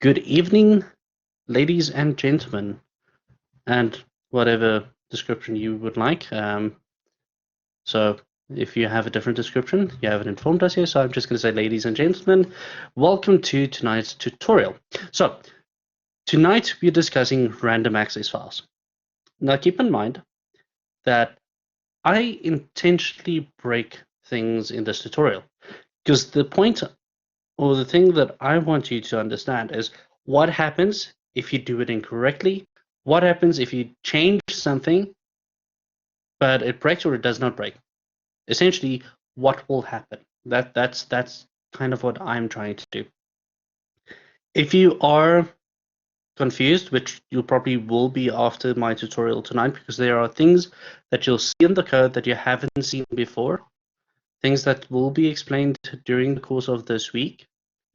Good evening, ladies and gentlemen, and whatever description you would like. So if you have a different description, you haven't informed us here, so I'm just going to say ladies and gentlemen, welcome to tonight's tutorial. So tonight we're discussing random access files. Now keep in mind that I intentionally break things in this tutorial because the point or the thing that I want you to understand is what happens if you do it incorrectly. What happens if you change something, but it breaks or it does not break? Essentially, what will happen? That's kind of what I'm trying to do. If you are confused, which you probably will be after my tutorial tonight, because there are things that you'll see in the code that you haven't seen before, things that will be explained during the course of this week.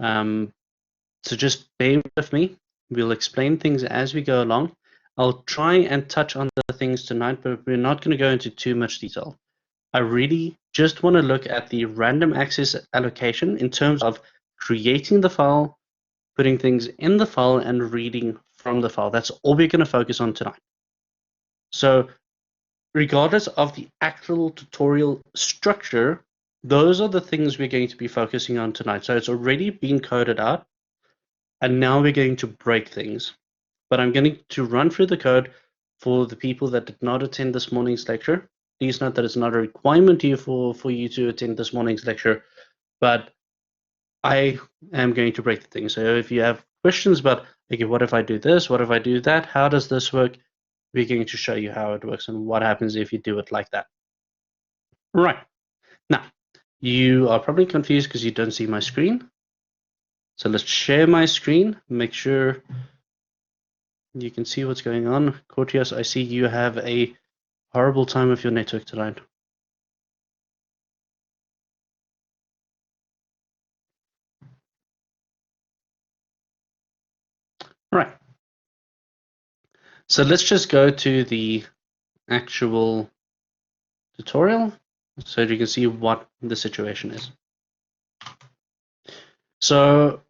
So just bear with me. We'll explain things as we go along. I'll try and touch on the things tonight, but we're not going to go into too much detail. I really just want to look at the random access allocation in terms of creating the file, putting things in the file, and reading from the file. That's all we're going to focus on tonight. So regardless of the actual tutorial structure, those are the things we're going to be focusing on tonight. So it's already been coded out. And now we're going to break things. But I'm going to run through the code for the people that did not attend this morning's lecture. Please note that it's not a requirement here for you to attend this morning's lecture, but I am going to break the thing. So if you have questions about, okay, what if I do this? What if I do that? How does this work? We're going to show you how it works and what happens if you do it like that. Right. Now, you are probably confused because you don't see my screen. So let's share my screen, make sure you can see what's going on. Cortius, I see you have a horrible time with your network tonight. Right. So let's just go to the actual tutorial so you can see what the situation is. So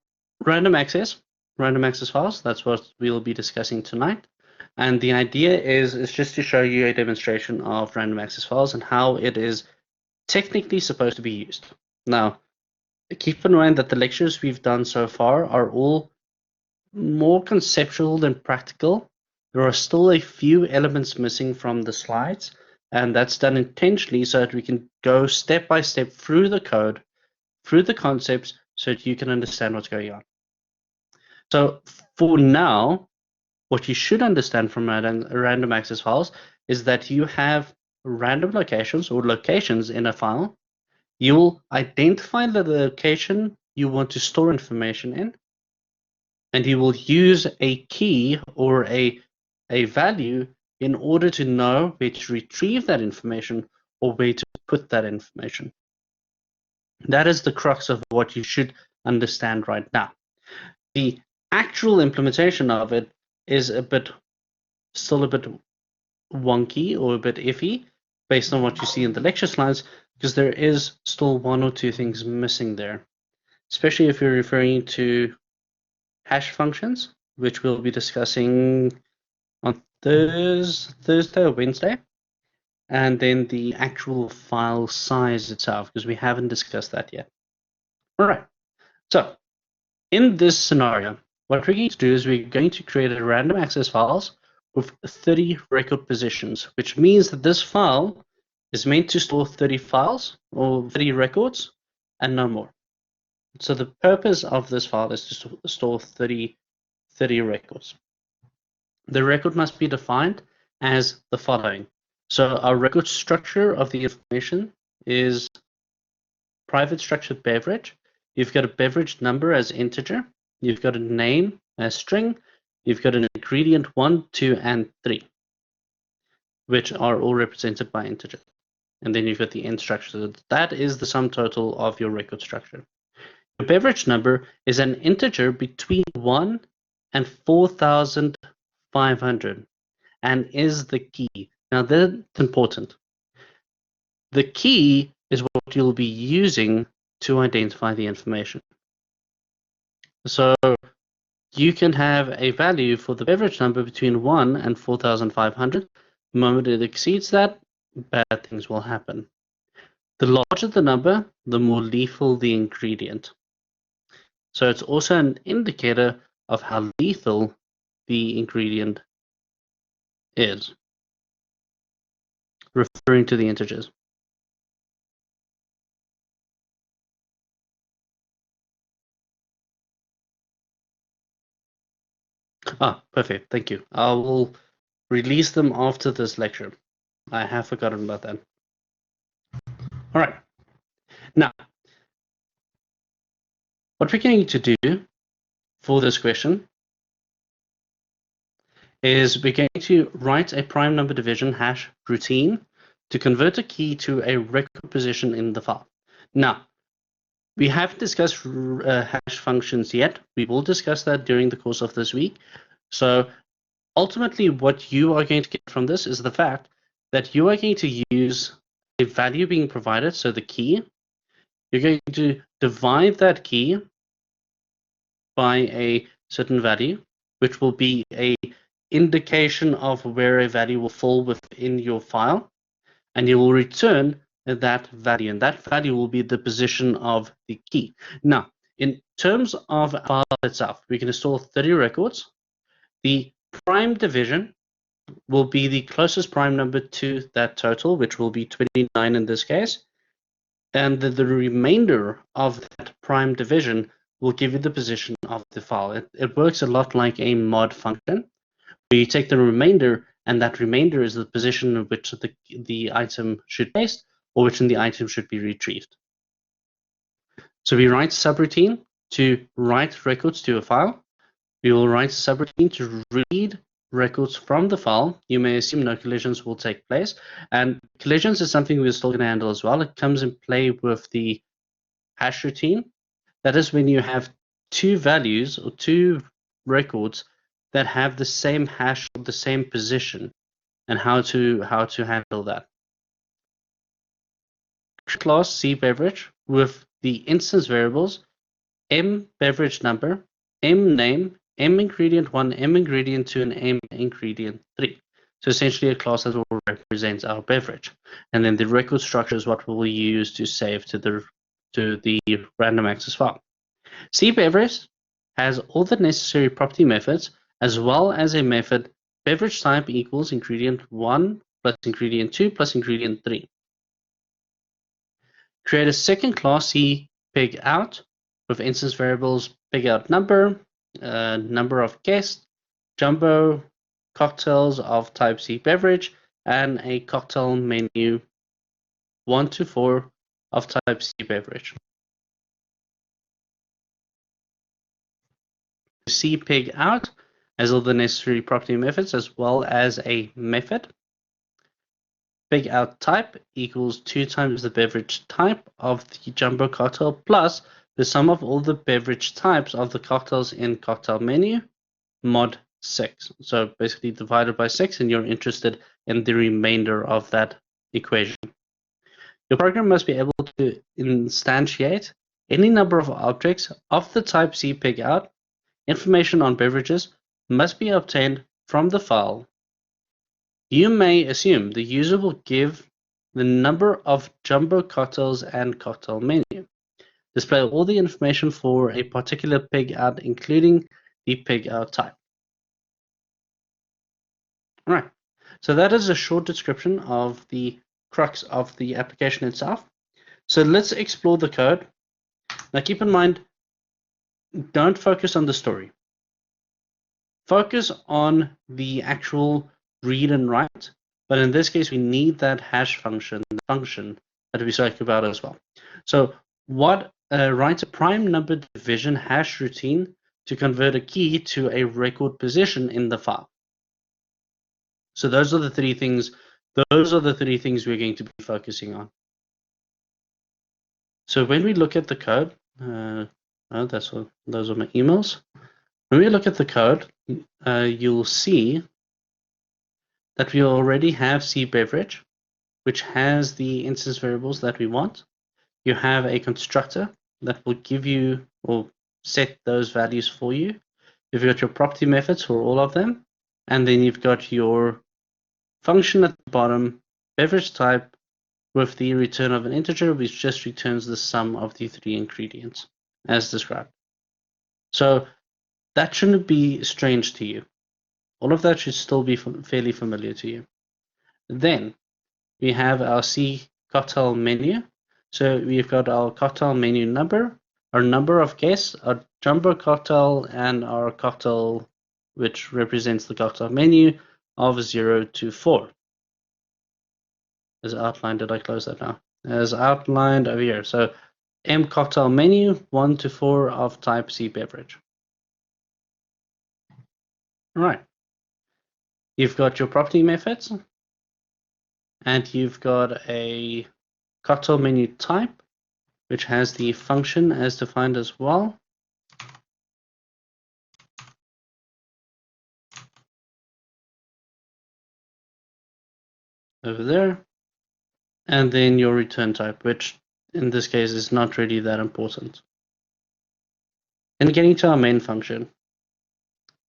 random access files, that's what we'll be discussing tonight. And the idea is just to show you a demonstration of random access files and how it is technically supposed to be used. Now, keep in mind that the lectures we've done so far are all more conceptual than practical. There are still a few elements missing from the slides, and that's done intentionally so that we can go step by step through the code, through the concepts, so that you can understand what's going on. So for now, what you should understand from random access files is that you have random locations or locations in a file. You'll identify the location you want to store information in, and you will use a key or a value in order to know where to retrieve that information or where to put that information. That is the crux of what you should understand right now. The actual implementation of it is still a bit wonky or a bit iffy based on what you see in the lecture slides, because there is still one or two things missing there, especially if you're referring to hash functions, which we'll be discussing on Thursday or Wednesday, and then the actual file size itself, because we haven't discussed that yet. All right, so in this scenario, what we're going to do is we're going to create a random access files with 30 record positions, which means that this file is meant to store 30 files or 30 records and no more. So the purpose of this file is to store 30 records. The record must be defined as the following. So our record structure of the information is private structured beverage. You've got a beverage number as integer. You've got a name as string. You've got an ingredient 1, 2, and 3, which are all represented by integer. And then you've got the end structure. So that is the sum total of your record structure. Your beverage number is an integer between 1 and 4,500 and is the key. Now that's important. The key is what you'll be using to identify the information. So you can have a value for the beverage number between 1 and 4,500. The moment it exceeds that, bad things will happen. The larger the number, the more lethal the ingredient. So it's also an indicator of how lethal the ingredient is, referring to the integers. Perfect. Thank you. I will release them after this lecture. I have forgotten about that. All right. Now, what we're going to do for this question is we're going to write a prime number division hash routine to convert a key to a record position in the file. Now, we haven't discussed hash functions yet. We will discuss that during the course of this week. So ultimately, what you are going to get from this is the fact that you are going to use a value being provided, so the key. You're going to divide that key by a certain value, which will be a indication of where a value will fall within your file, and you will return that value, and that value will be the position of the key. Now, in terms of our file itself, we can store 30 records. The prime division will be the closest prime number to that total, which will be 29 in this case, and the remainder of that prime division will give you the position of the file. It works a lot like a mod function, where you take the remainder, and that remainder is the position in which the item should be placed, or which the item should be retrieved. So we write subroutine to write records to a file. We will write subroutine to read records from the file. You may assume no collisions will take place, and collisions is something we're still going to handle as well. It comes in play with the hash routine. That is when you have two values or two records that have the same hash or the same position, and how to handle that. Class C beverage with the instance variables M beverage number, M name, M ingredient 1, M ingredient 2, and M ingredient 3. So essentially a class that will represent our beverage. And then the record structure is what we will use to save to the random access file. C beverage has all the necessary property methods, as well as a method beverage type equals ingredient 1 plus ingredient 2 plus ingredient 3. Create a second class C pig out with instance variables pig out number, number of guests, jumbo cocktails of type C beverage, and a cocktail menu 1 to 4 of type C beverage. C pig out has all the necessary property methods, as well as a method. Pig out type equals 2 times the beverage type of the jumbo cocktail plus the sum of all the beverage types of the cocktails in cocktail menu mod 6. So basically divided by 6, and you're interested in the remainder of that equation. Your program must be able to instantiate any number of objects of the type C pig out. Information on beverages must be obtained from the file. You may assume the user will give the number of jumbo cocktails and cocktail menu. Display all the information for a particular pig out, including the pig out type. All right, so that is a short description of the crux of the application itself. So let's explore the code. Now keep in mind, don't focus on the story. Focus on the actual read and write, but in this case we need that hash function, the function that we spoke about as well. So what write a prime number division hash routine to convert a key to a record position in the file. So those are the three things. Those are the three things we're going to be focusing on. So when we look at the code, those are my emails. When we look at the code, you'll see that we already have C beverage, which has the instance variables that we want. You have a constructor that will give you or set those values for you. You've got your property methods for all of them, and then you've got your function at the bottom, beverage type, with the return of an integer, which just returns the sum of the 3 ingredients, as described. So that shouldn't be strange to you. All of that should still be fairly familiar to you. Then we have our C cocktail menu. So we've got our cocktail menu number, our number of guests, our jumbo cocktail, and our cocktail, which represents the cocktail menu of 0 to 4. As outlined, did I close that now? As outlined over here. So M cocktail menu 1 to 4 of type C beverage. All right. You've got your property methods, and you've got a cocktail menu type, which has the function as defined as well. Over there. And then your return type, which in this case is not really that important. And getting to our main function,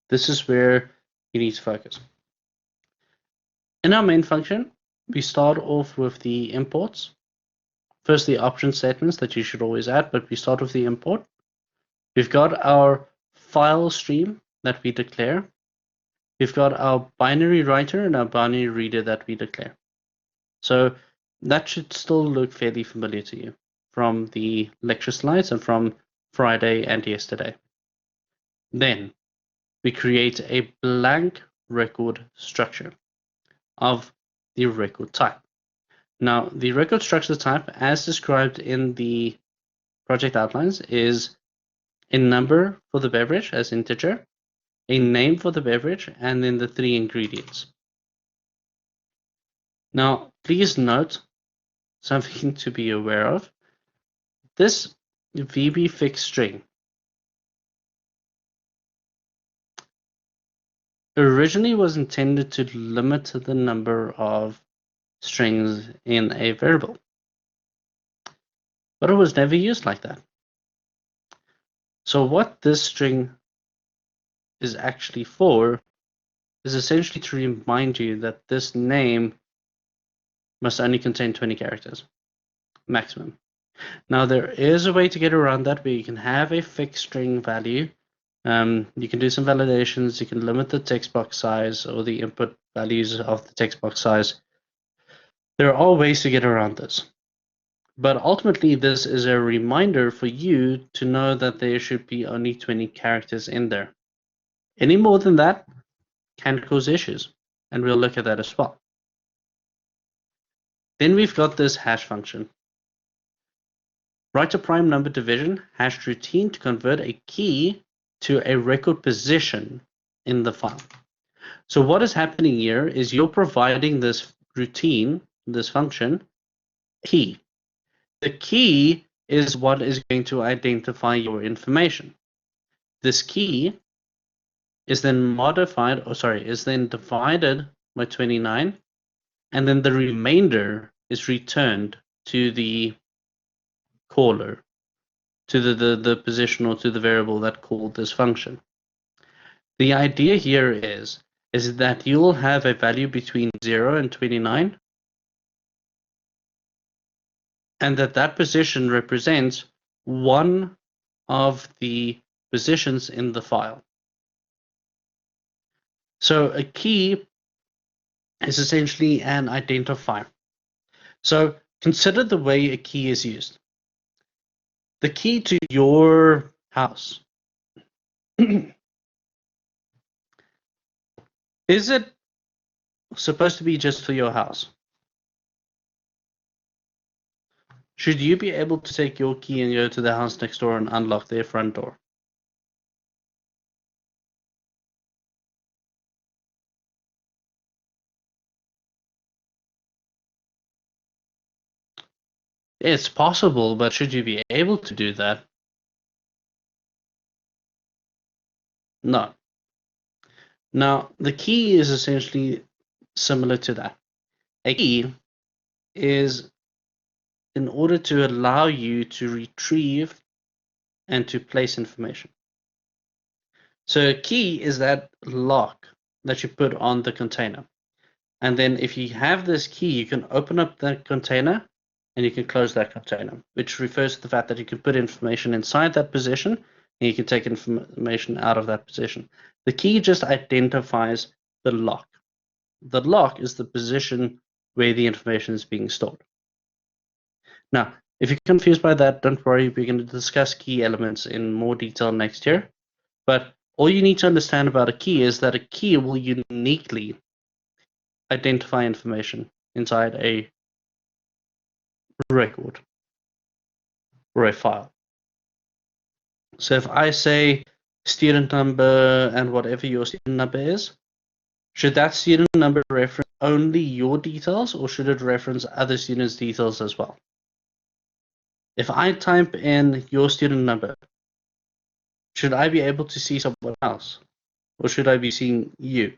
this is where you need to focus. In our main function, we start off with the imports. First, the option statements that you should always add, but we start with the import. We've got our file stream that we declare. We've got our binary writer and our binary reader that we declare. So that should still look fairly familiar to you from the lecture slides and from Friday and yesterday. Then we create a blank record structure of the record type. Now, the record structure type, as described in the project outlines, is a number for the beverage as integer, a name for the beverage, and then the 3 ingredients. Now, please note something to be aware of. This VB fixed string originally was intended to limit the number of strings in a variable, but it was never used like that. So what this string is actually for is essentially to remind you that this name must only contain 20 characters maximum. Now there is a way to get around that where you can have a fixed string value. You can do some validations. You can limit the text box size or the input values of the text box size. There are ways to get around this. But ultimately, this is a reminder for you to know that there should be only 20 characters in there. Any more than that can cause issues, and we'll look at that as well. Then we've got this hash function. Write a prime number division hash routine to convert a key to a record position in the file. So what is happening here is you're providing this routine, this function, key. The key is what is going to identify your information. This key is then divided by 29, and then the remainder is returned to the caller, to the position or to the variable that called this function. The idea here is that you'll have a value between 0 and 29, and that position represents one of the positions in the file. So a key is essentially an identifier. So consider the way a key is used. The key to your house. Is it supposed to be just for your house? Should you be able to take your key and go to the house next door and unlock their front door? It's possible, but should you be able to do that? No. Now, the key is essentially similar to that. A key is in order to allow you to retrieve and to place information. So a key is that lock that you put on the container. And then if you have this key, you can open up that container and you can close that container, which refers to the fact that you can put information inside that position and you can take information out of that position. The key just identifies the lock. The lock is the position where the information is being stored. Now, if you're confused by that, don't worry, we're going to discuss key elements in more detail next year. But all you need to understand about a key is that a key will uniquely identify information inside a record or a file. So if I say student number and whatever your student number is, should that student number reference only your details or should it reference other students' details as well? If I type in your student number, should I be able to see someone else or should I be seeing you?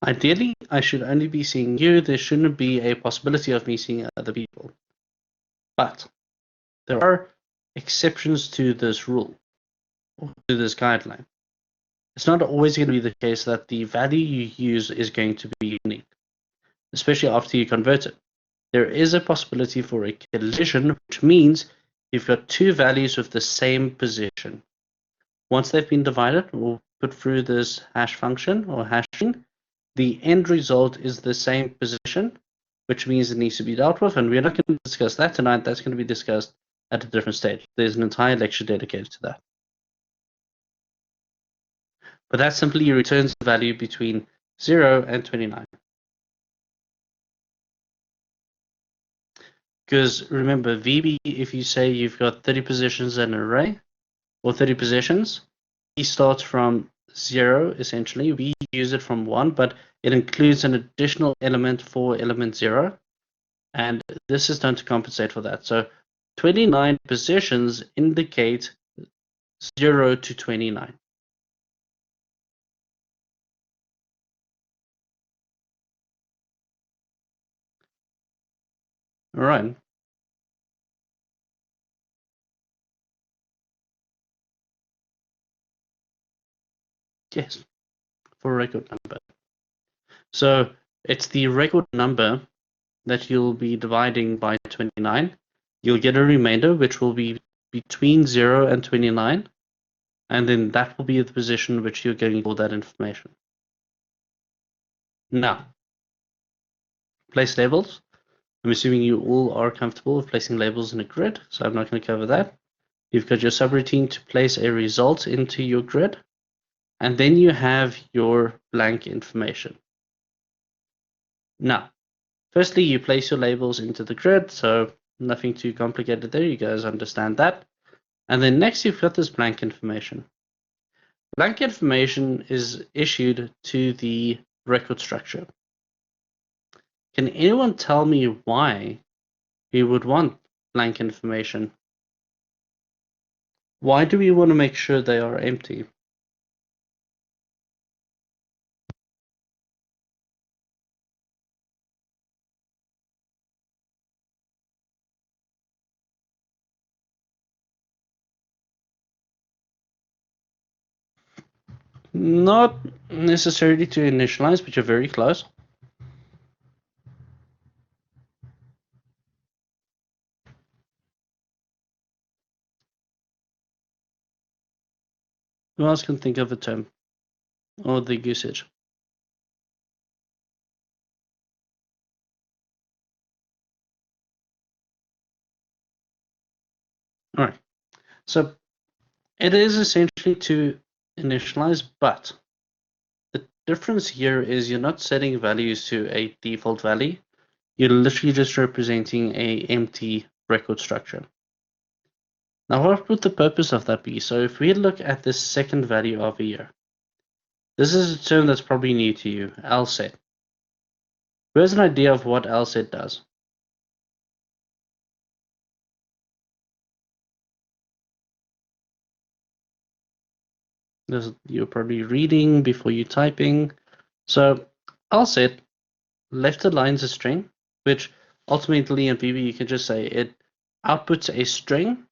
Ideally, I should only be seeing you. There shouldn't be a possibility of me seeing other people. But there are exceptions to this rule, or to this guideline. It's not always going to be the case that the value you use is going to be unique, especially after you convert it. There is a possibility for a collision, which means you've got two values with the same position. Once they've been divided or put through this hash function or hashing, the end result is the same position, which means it needs to be dealt with, and we're not going to discuss that tonight. That's going to be discussed at a different stage. There's an entire lecture dedicated to that. But that simply returns the value between 0 and 29. Because remember, VB, if you say you've got 30 positions in an array, or 30 positions, it starts from 0, essentially. We use it from 1, but it includes an additional element for element 0. And this is done to compensate for that. So 29 positions indicate 0 to 29. All right. Yes, for a record number. So it's the record number that you'll be dividing by 29. You'll get a remainder, which will be between 0 and 29. And then that will be the position which you're going for that information. Now, place labels. I'm assuming you all are comfortable with placing labels in a grid, so I'm not going to cover that. You've got your subroutine to place a result into your grid, and then you have your blank information. Now, firstly, you place your labels into the grid, so nothing too complicated there. You guys understand that. And then next, you've got this blank information. Blank information is issued to the record structure. Can anyone tell me why we would want blank information? Why do we want to make sure they are empty? Not necessarily to initialize, but you're very close. Who else can think of a term or the usage? All right. So it is essentially to initialize, but the difference here is you're not setting values to a default value. You're literally just representing a empty record structure. Now, what would the purpose of that be? So if we look at this second value over here, this is a term that's probably new to you, lset. Who has an idea of what lset does? You're probably reading before you're typing. So lset left aligns a string which ultimately in VB you can just say it outputs a string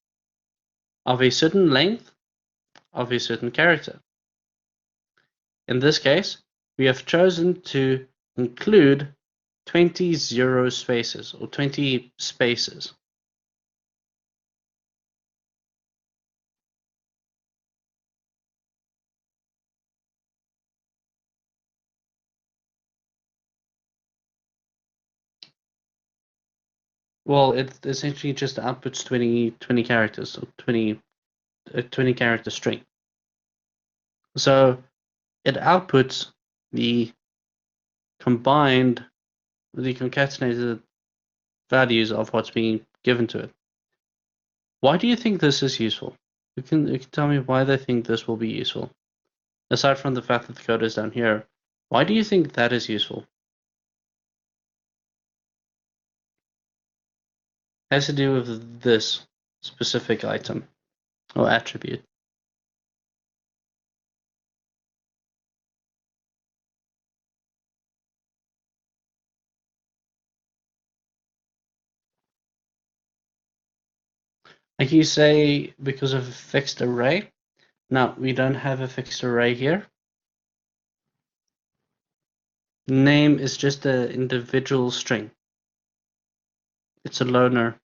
of a certain length of a certain character. In this case, we have chosen to include 20 zero spaces or 20 spaces. Well, it essentially just outputs 20 characters, or 20 character string. So it outputs the concatenated values of what's being given to it. Why do you think this is useful? You can tell me why they think this will be useful. Aside from the fact that the code is down here, why do you think that is useful? It has to do with this specific item or attribute. Like you say, because of a fixed array. Now, we don't have a fixed array here. Name is just an individual string. It's a loner.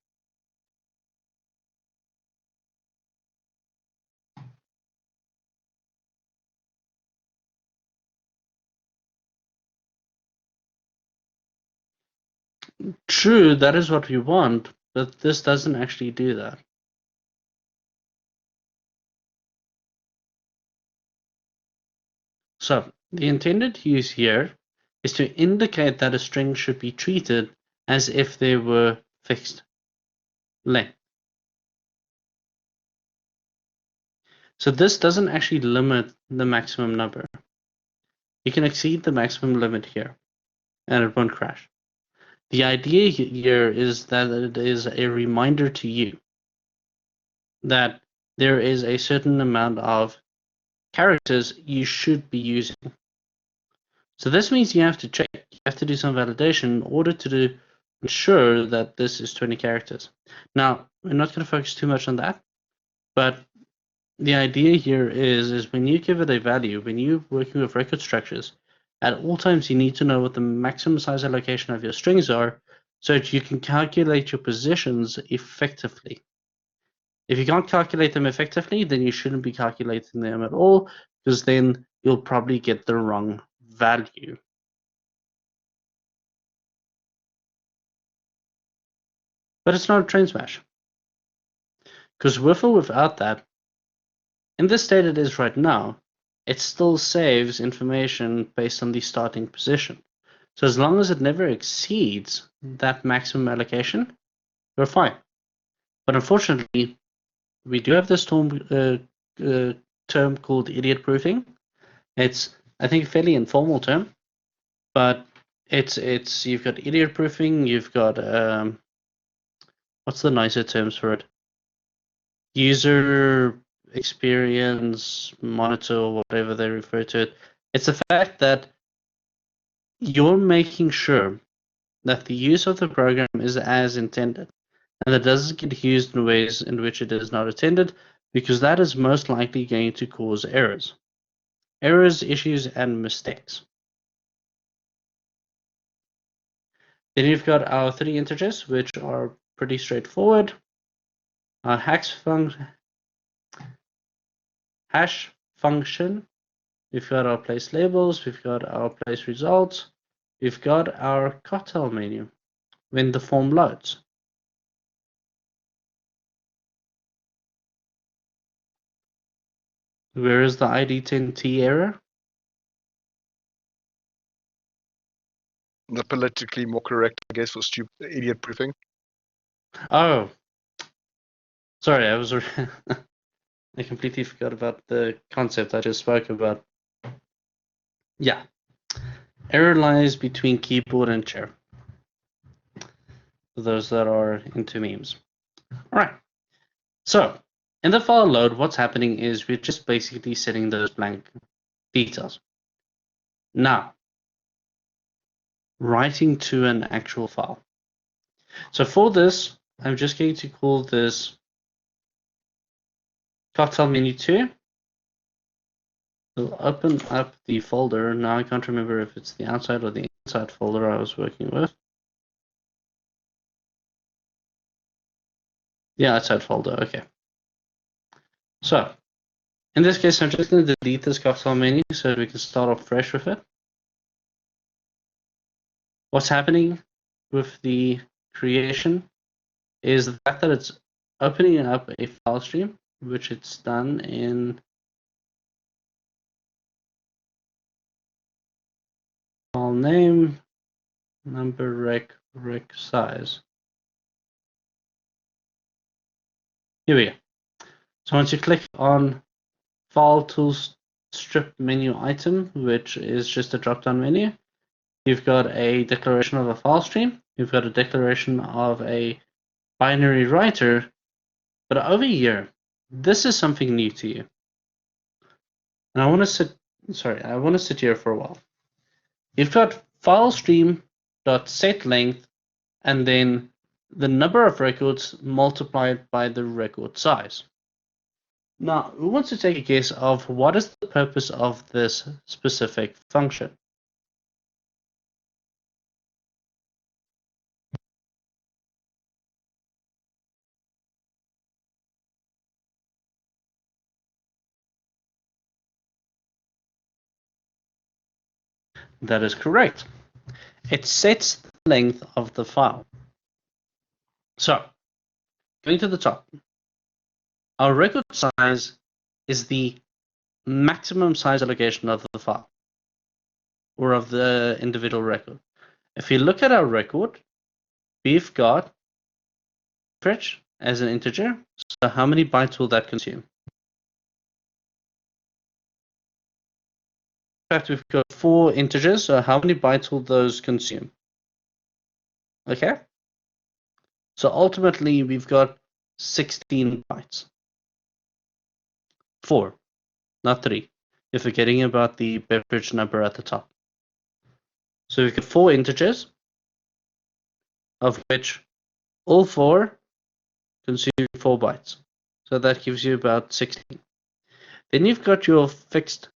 True, that is what we want, but this doesn't actually do that. So, the intended use here is to indicate that a string should be treated as if they were fixed length. So this doesn't actually limit the maximum number. You can exceed the maximum limit here, and it won't crash. The idea here is that it is a reminder to you that there is a certain amount of characters you should be using. So this means you have to check, you have to do some validation in order to ensure that this is 20 characters. Now, we're not going to focus too much on that, but the idea here is when you give it a value, when you're working with record structures, at all times you need to know what the maximum size allocation of your strings are so that you can calculate your positions effectively. If you can't calculate them effectively, then you shouldn't be calculating them at all, because then you'll probably get the wrong value. But it's not a train smash, because with or without that, in the state it is right now, it still saves information based on the starting position. So as long as it never exceeds that maximum allocation, we're fine. But unfortunately, we do have this term called idiot proofing. It's, I think, a fairly informal term, but it's you've got idiot proofing, you've got what's the nicer terms for it? User experience monitor, or whatever they refer to it. It's the fact that you're making sure that the use of the program is as intended, and that doesn't get used in ways in which it is not intended, because that is most likely going to cause errors. Errors, issues, and mistakes. Then you've got our three integers, which are pretty straightforward. Our hash function. We've got our place labels. We've got our place results. We've got our cocktail menu when the form loads. Where is the ID10T error? The politically more correct, I guess, was idiot proofing. Oh, sorry, I completely forgot about the concept I just spoke about. Yeah, error lies between keyboard and chair. For those that are into memes. All right, so in the file load, what's happening is we're just basically setting those blank details. Now, writing to an actual file. So for this, I'm just going to call this cocktail menu 2. We'll open up the folder. Now I can't remember if it's the outside or the inside folder I was working with. The outside folder, okay. So in this case, I'm just going to delete this cocktail menu so we can start off fresh with it. What's happening with the creation is the fact that it's opening up a file stream, which it's done in file name, number, rec size. Here we go. So once you click on File Tools Strip Menu Item, which is just a drop-down menu, you've got a declaration of a file stream, you've got a declaration of a binary writer, but over here, this is something new to you. And I want to sit here for a while. You've got file stream dot set length and then the number of records multiplied by the record size. Now, who wants to take a guess of what is the purpose of this specific function? That is correct. It sets the length of the file. So, going to the top, our record size is the maximum size allocation of the file or of the individual record. If you look at our record, we've got average as an integer. So how many bytes will that consume? In fact, we've got 4 integers. So how many bytes will those consume? Okay. So ultimately, we've got 16 bytes. 4, not 3. You're forgetting about the beverage number at the top. So we've got 4 integers, of which all 4 consume 4 bytes. So that gives you about 16. Then you've got your fixed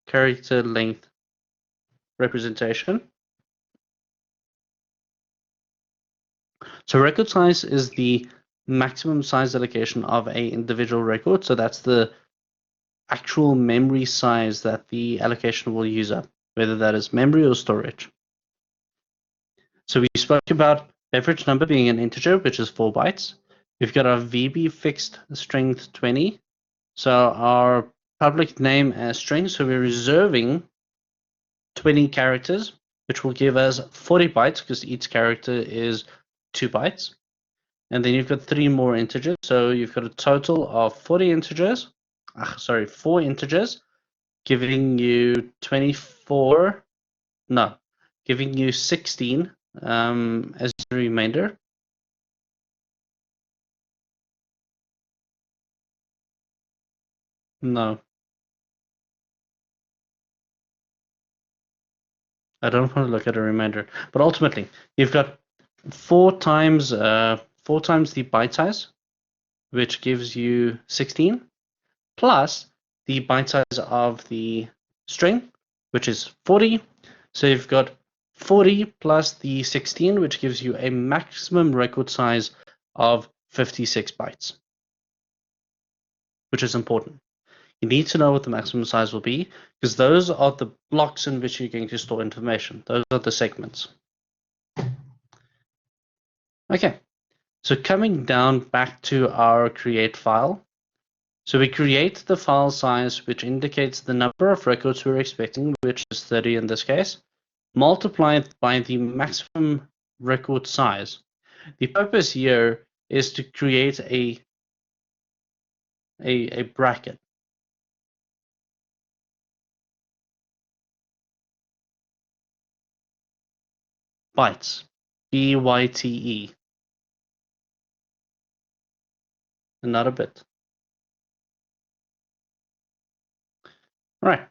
character length representation. So record size is the maximum size allocation of an individual record. So that's the actual memory size that the allocation will use up, whether that is memory or storage. So we spoke about beverage number being an integer, which is 4 bytes. We've got our VB fixed strength 20. So our public name as string. So we're reserving 20 characters, which will give us 40 bytes because each character is 2 bytes. And then you've got 3 more integers. So you've got a total of 4 integers, giving you 24, no, giving you 16 as the remainder. No. I don't want to look at a remainder, but ultimately you've got 4 times the byte size, which gives you 16, plus the byte size of the string, which is 40. So you've got 40 plus the 16, which gives you a maximum record size of 56 bytes, which is important. You need to know what the maximum size will be, because those are the blocks in which you're going to store information. Those are the segments. Okay, so coming down back to our create file. So we create the file size, which indicates the number of records we're expecting, which is 30 in this case, multiplied by the maximum record size. The purpose here is to create a bracket. Bytes, B-Y-T-E, and not a bit. All right.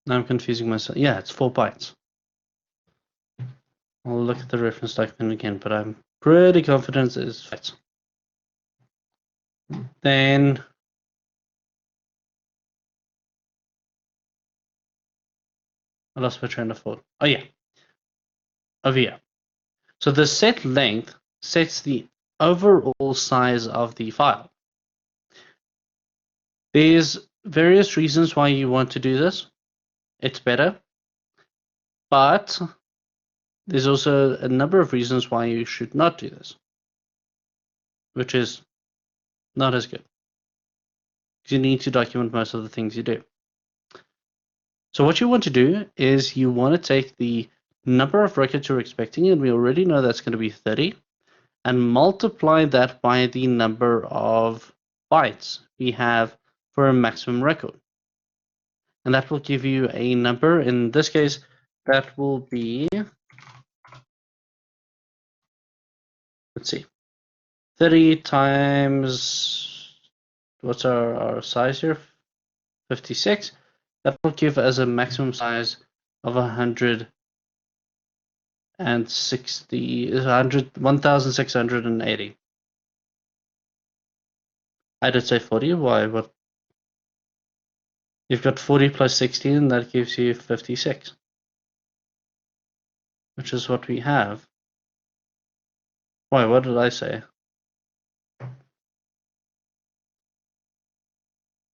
Now I'm confusing myself. Yeah, it's 4 bytes. I'll look at the reference document again, but I'm pretty confident it's facts. Then I lost my train of thought. Oh yeah, over here. So the set length sets the overall size of the file. There's various reasons why you want to do this. It's better, but there's also a number of reasons why you should not do this, which is not as good. You need to document most of the things you do. So what you want to do is you want to take the number of records you're expecting, and we already know that's going to be 30, and multiply that by the number of bytes we have for a maximum record. And that will give you a number. In this case, that will be, let's see, 30 times, what's our size here? 56. That will give us a maximum size of 1,680. I did say 40. Why? What? You've got 40 plus 16, that gives you 56, which is what we have. Why? What did I say?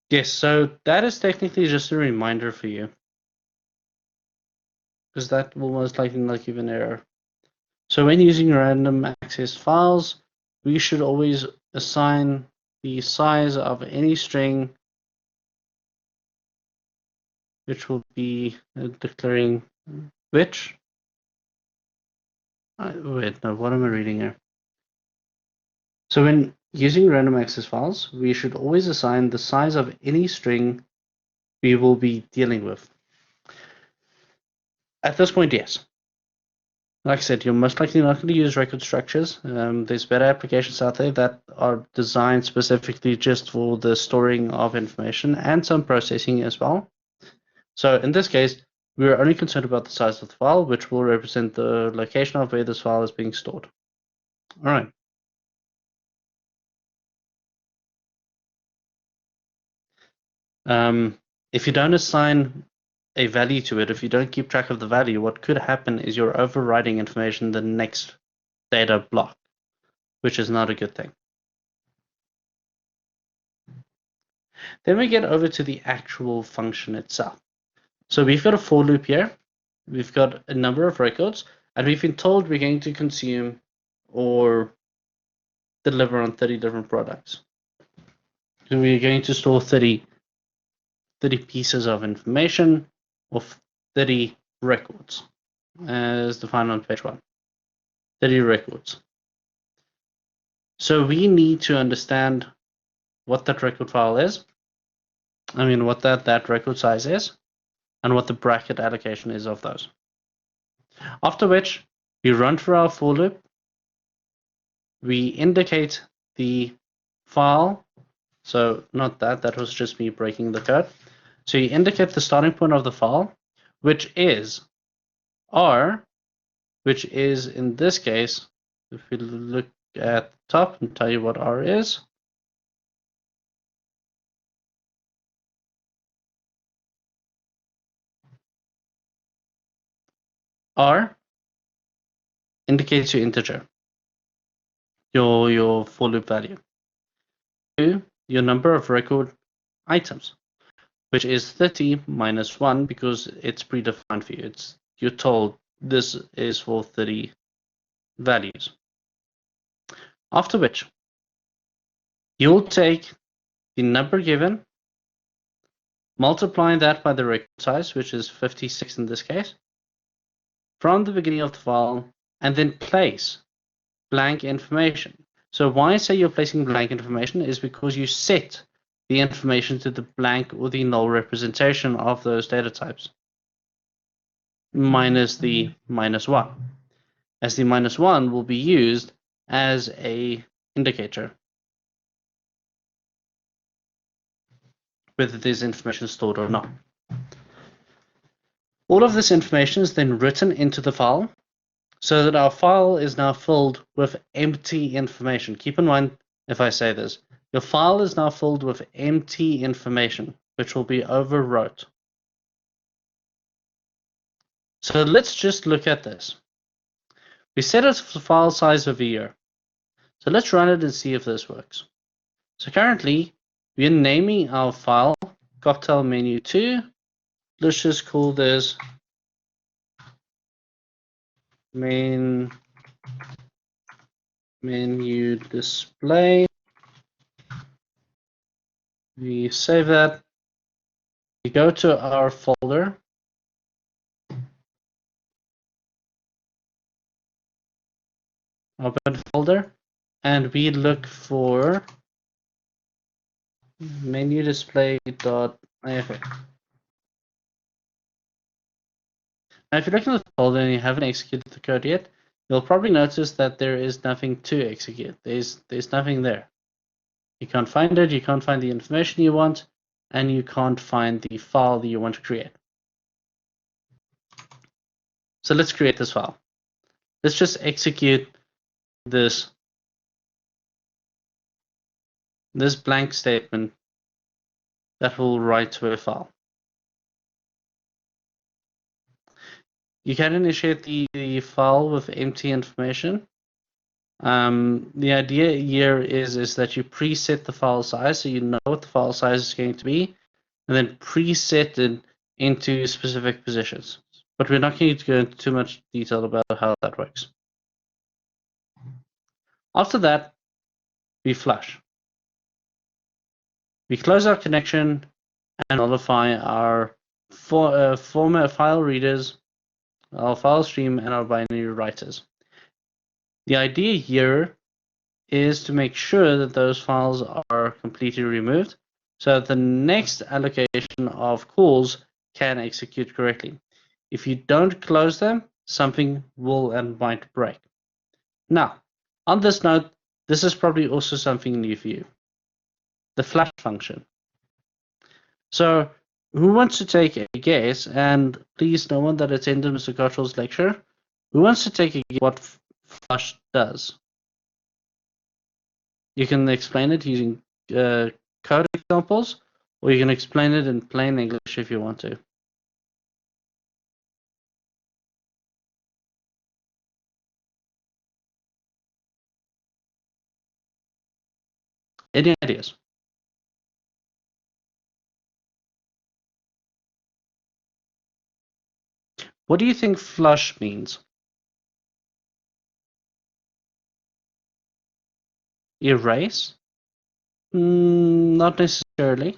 Yes, so that is technically just a reminder for you, because that will most likely not give an error. So when using random access files, we should always assign the size of any string, which will be declaring which. Wait, no, what am I reading here? So when using random access files, we should always assign the size of any string we will be dealing with. At this point, yes. Like I said, you're most likely not going to use record structures. There's better applications out there that are designed specifically just for the storing of information and some processing as well. So in this case, we're only concerned about the size of the file, which will represent the location of where this file is being stored. All right. If you don't assign a value to it, if you don't keep track of the value, what could happen is you're overriding information in the next data block, which is not a good thing. Then we get over to the actual function itself. So we've got a for loop here. We've got a number of records, and we've been told we're going to consume or deliver on 30 different products. So we're going to store 30 pieces of information of 30 records, as defined on page 1. 30 records. So we need to understand what that record file is. I mean, what that record size is, and what the bracket allocation is of those. After which, we run through our for loop. We indicate the file. So not that was just me breaking the code. So you indicate the starting point of the file, which is R, which is in this case, if we look at the top and tell you what R is. R indicates your integer, your for loop value. 2, your number of record items, which is 30 minus 1 because it's predefined for you. You're told this is for 30 values. After which, you'll take the number given, multiply that by the record size, which is 56 in this case, from the beginning of the file, and then place blank information. So why I say you're placing blank information is because you set the information to the blank or the null representation of those data types, minus the -1, as the -1 will be used as a indicator whether there's information stored or not. All of this information is then written into the file, so that our file is now filled with empty information. Keep in mind, if I say this, your file is now filled with empty information, which will be overwrote. So let's just look at this. We set a file size of a year. So let's run it and see if this works. So currently, we're naming our file cocktail menu 2. Let's just call this menu display. We save that. We go to our folder. Open folder, and we look for menu display.if. Now, if you look in the folder and you haven't executed the code yet, you'll probably notice that there is nothing to execute. There's nothing there. You can't find it, you can't find the information you want, and you can't find the file that you want to create. So let's create this file. Let's just execute this blank statement that will write to a file. You can initiate the file with empty information. The idea here is that you preset the file size, so you know what the file size is going to be, and then preset it into specific positions. But we're not going to go into too much detail about how that works. After that, we flush. We close our connection and nullify our former file readers, our file stream, and our binary writers. The idea here is to make sure that those files are completely removed so that the next allocation of calls can execute correctly. If you don't close them, something will and might break. Now, on this note, this is probably also something new for you. The flush function. So who wants to take a guess, and please no one that attended Mr. Cottrell's lecture, who wants to take a guess what flush does? You can explain it using code examples, or you can explain it in plain English if you want to. Any ideas? What do you think flush means? Erase? Not necessarily.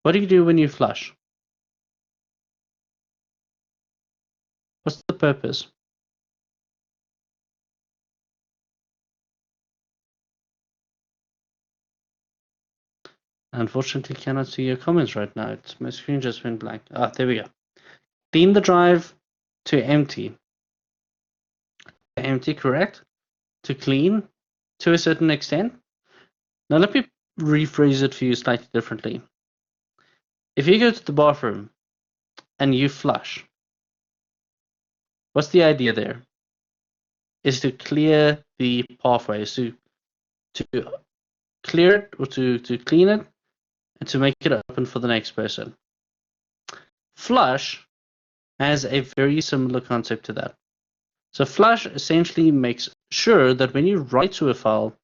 What do you do when you flush? What's the purpose? Unfortunately, cannot see your comments right now. My screen just went blank. Ah, there we go. Clean the drive to empty. Empty, correct? To clean to a certain extent. Now let me rephrase it for you slightly differently. If you go to the bathroom and you flush, what's the idea there? Is to clear the pathways, to clear it or to clean it and to make it open for the next person. Flush has a very similar concept to that. So flush essentially makes sure that when you write to a file,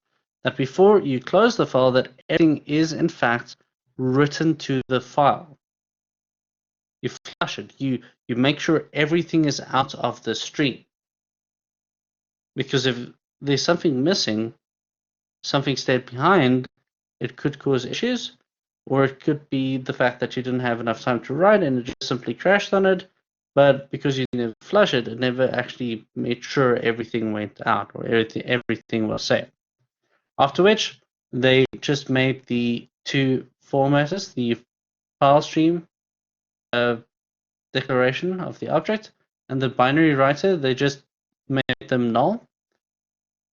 that before you close the file, that everything is in fact written to the file. You flush it. You make sure everything is out of the stream. Because if there's something missing, something stayed behind, it could cause issues, or it could be the fact that you didn't have enough time to write and it just simply crashed on it. But because you never flush it, it never actually made sure everything went out or everything was safe. After which, they just made the two formatters, the file stream declaration of the object and the binary writer, they just made them null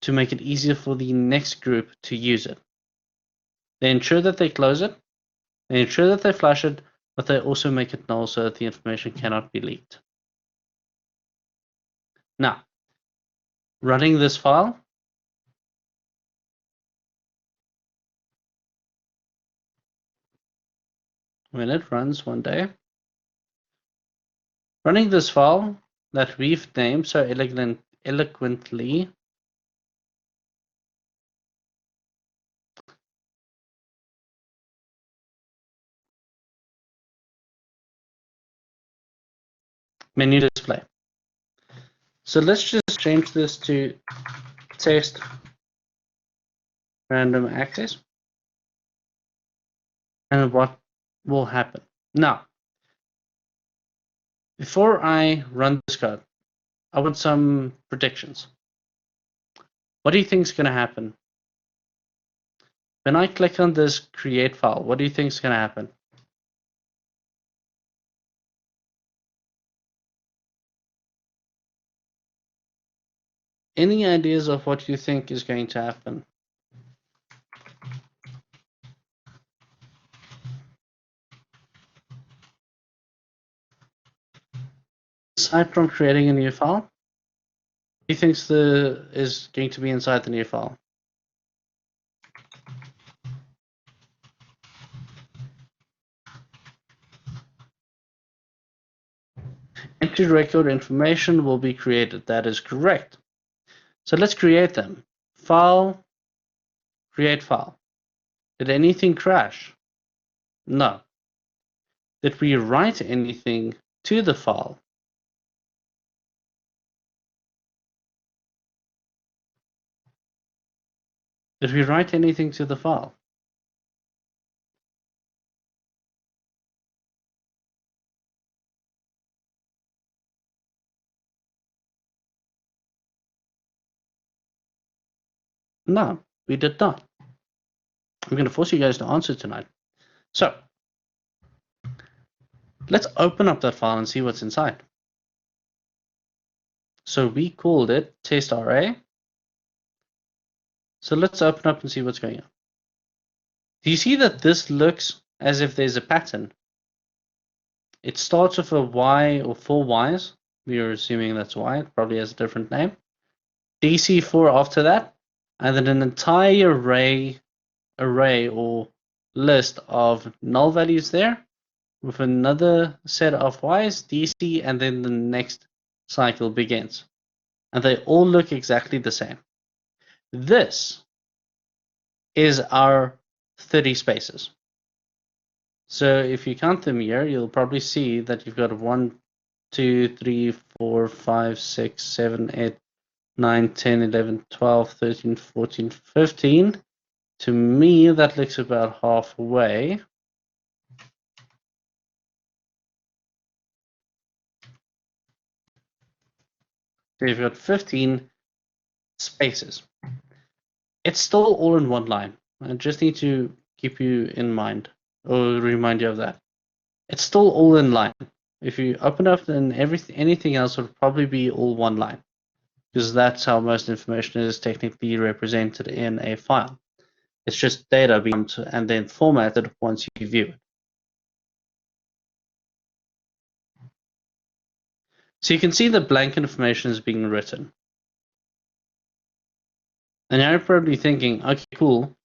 to make it easier for the next group to use it. They ensure that they close it, they ensure that they flush it, but they also make it null so that the information cannot be leaked. Now, running this file, when it runs one day, running this file that we've named so eloquently menu display. So let's just change this to test random access. And what will happen? Now, before I run this code, I want some predictions. What do you think is going to happen? When I click on this create file, what do you think is going to happen? Any ideas of what you think is going to happen? Aside from creating a new file, what do you think is going to be inside the new file? Entry record information will be created. That is correct. So let's create them. File, create file. Did anything crash? No. Did we write anything to the file? Did we write anything to the file? No, we did not. I'm going to force you guys to answer tonight. So let's open up that file and see what's inside. So we called it test RA. So let's open up and see what's going on. Do you see that this looks as if there's a pattern? It starts with a Y or 4 Ys. We are assuming that's Y. It probably has a different name. DC4 after that, and then an entire array or list of null values there with another set of Ys, DC, and then the next cycle begins. And they all look exactly the same. This is our 30 spaces. So if you count them here, you'll probably see that you've got 1, 2, 3, 4, 5, 6, 7, 8, 9, 10, 11, 12, 13, 14, 15. To me, that looks about halfway. So you've got 15 spaces. It's still all in one line. I just need to keep you in mind or remind you of that. It's still all in line. If you open up, then anything else would probably be all one line, because that's how most information is technically represented in a file. It's just data being and then formatted once you view it. So you can see the blank information is being written. And you're probably thinking, okay, cool,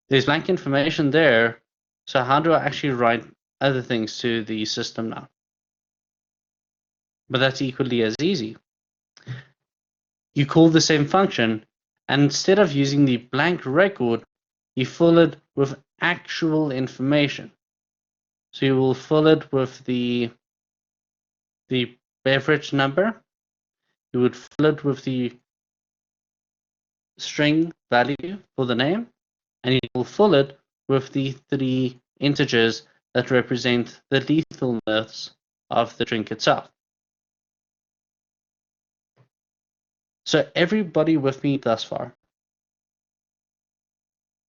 there's blank information there, so how do I actually write other things to the system now? But that's equally as easy. You call the same function, and instead of using the blank record, you fill it with actual information. So you will fill it with the beverage number, you would fill it with the string value for the name, and you will fill it with the 3 integers that represent the lethalness of the drink itself. So everybody with me thus far?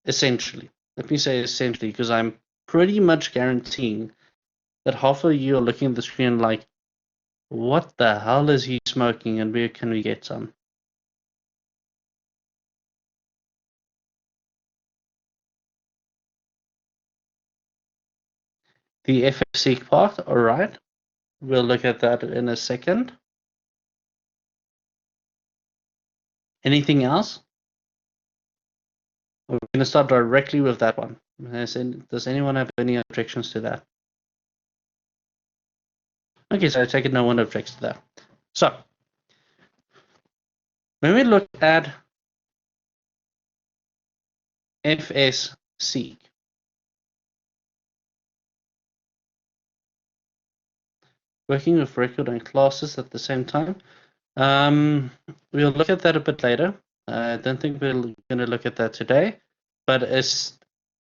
Essentially. Let me say essentially, because I'm pretty much guaranteeing that half of you are looking at the screen like, what the hell is he smoking and where can we get some? The fseek part, all right. We'll look at that in a second. Anything else? We're going to start directly with that one. Does anyone have any objections to that? Okay, so I take it no one objects to that. So, when we look at FS-seek, working with record and classes at the same time, we'll look at that a bit later. I don't think we're going to look at that today, but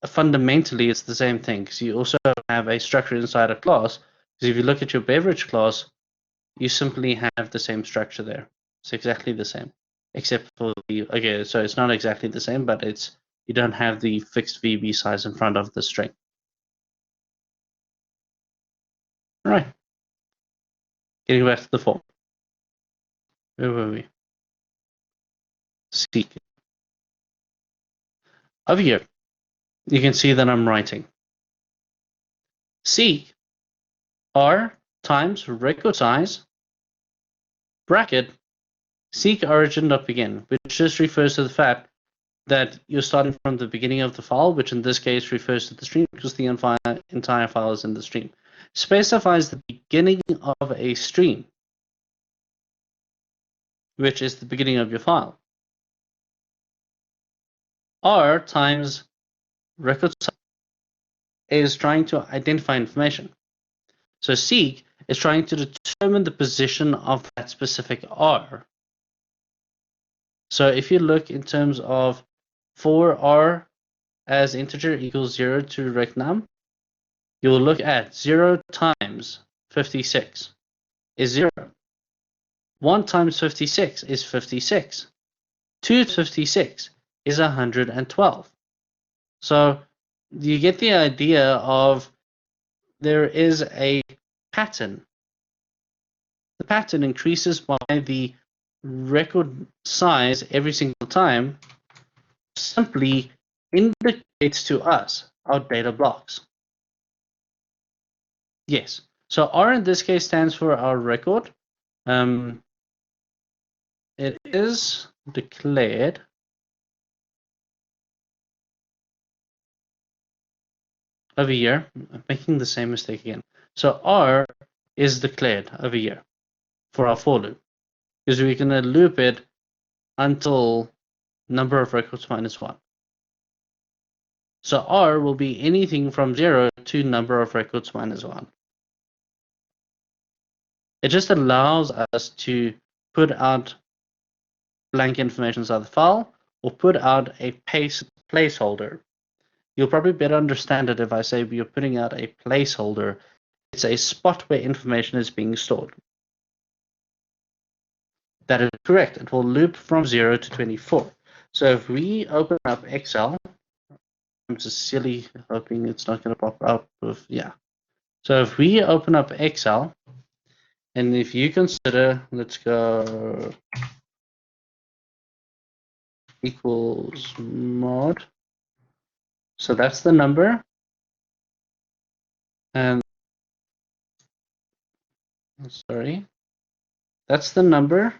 fundamentally it's the same thing, because you also have a structure inside a class. Because if you look at your beverage class, you simply have the same structure there. It's exactly the same, except for okay, so it's not exactly the same, but you don't have the fixed VB size in front of the string. All right. Getting back to the form. Where were we? Seek. Over here, you can see that I'm writing seek r times record size bracket seek origin.begin, which just refers to the fact that you're starting from the beginning of the file, which in this case refers to the stream because the entire file is in the stream. Specifies the beginning of a stream, which is the beginning of your file. R times record size is trying to identify information. So seek is trying to determine the position of that specific R. So if you look in terms of for R as integer equals 0 to rect num, you will look at 0 times 56 is 0. 1 times 56 is 56. 2 to 56 is 112. So you get the idea of there is a pattern. The pattern increases by the record size every single time, simply indicates to us our data blocks. Yes, so R in this case stands for our record. It is declared over here. I'm making the same mistake again. So R is declared over here for our for loop, because we're going to loop it until number of records minus 1. So R will be anything from 0 to number of records minus 1. It just allows us to put out blank information inside the file or put out a placeholder. You'll probably better understand it if I say you're putting out a placeholder. It's a spot where information is being stored. That is correct. It will loop from 0 to 24. So if we open up Excel, I'm just silly hoping it's not going to pop up with, yeah. So if we open up Excel, and if you consider, let's go equals mod. So that's the number. And sorry, that's the number.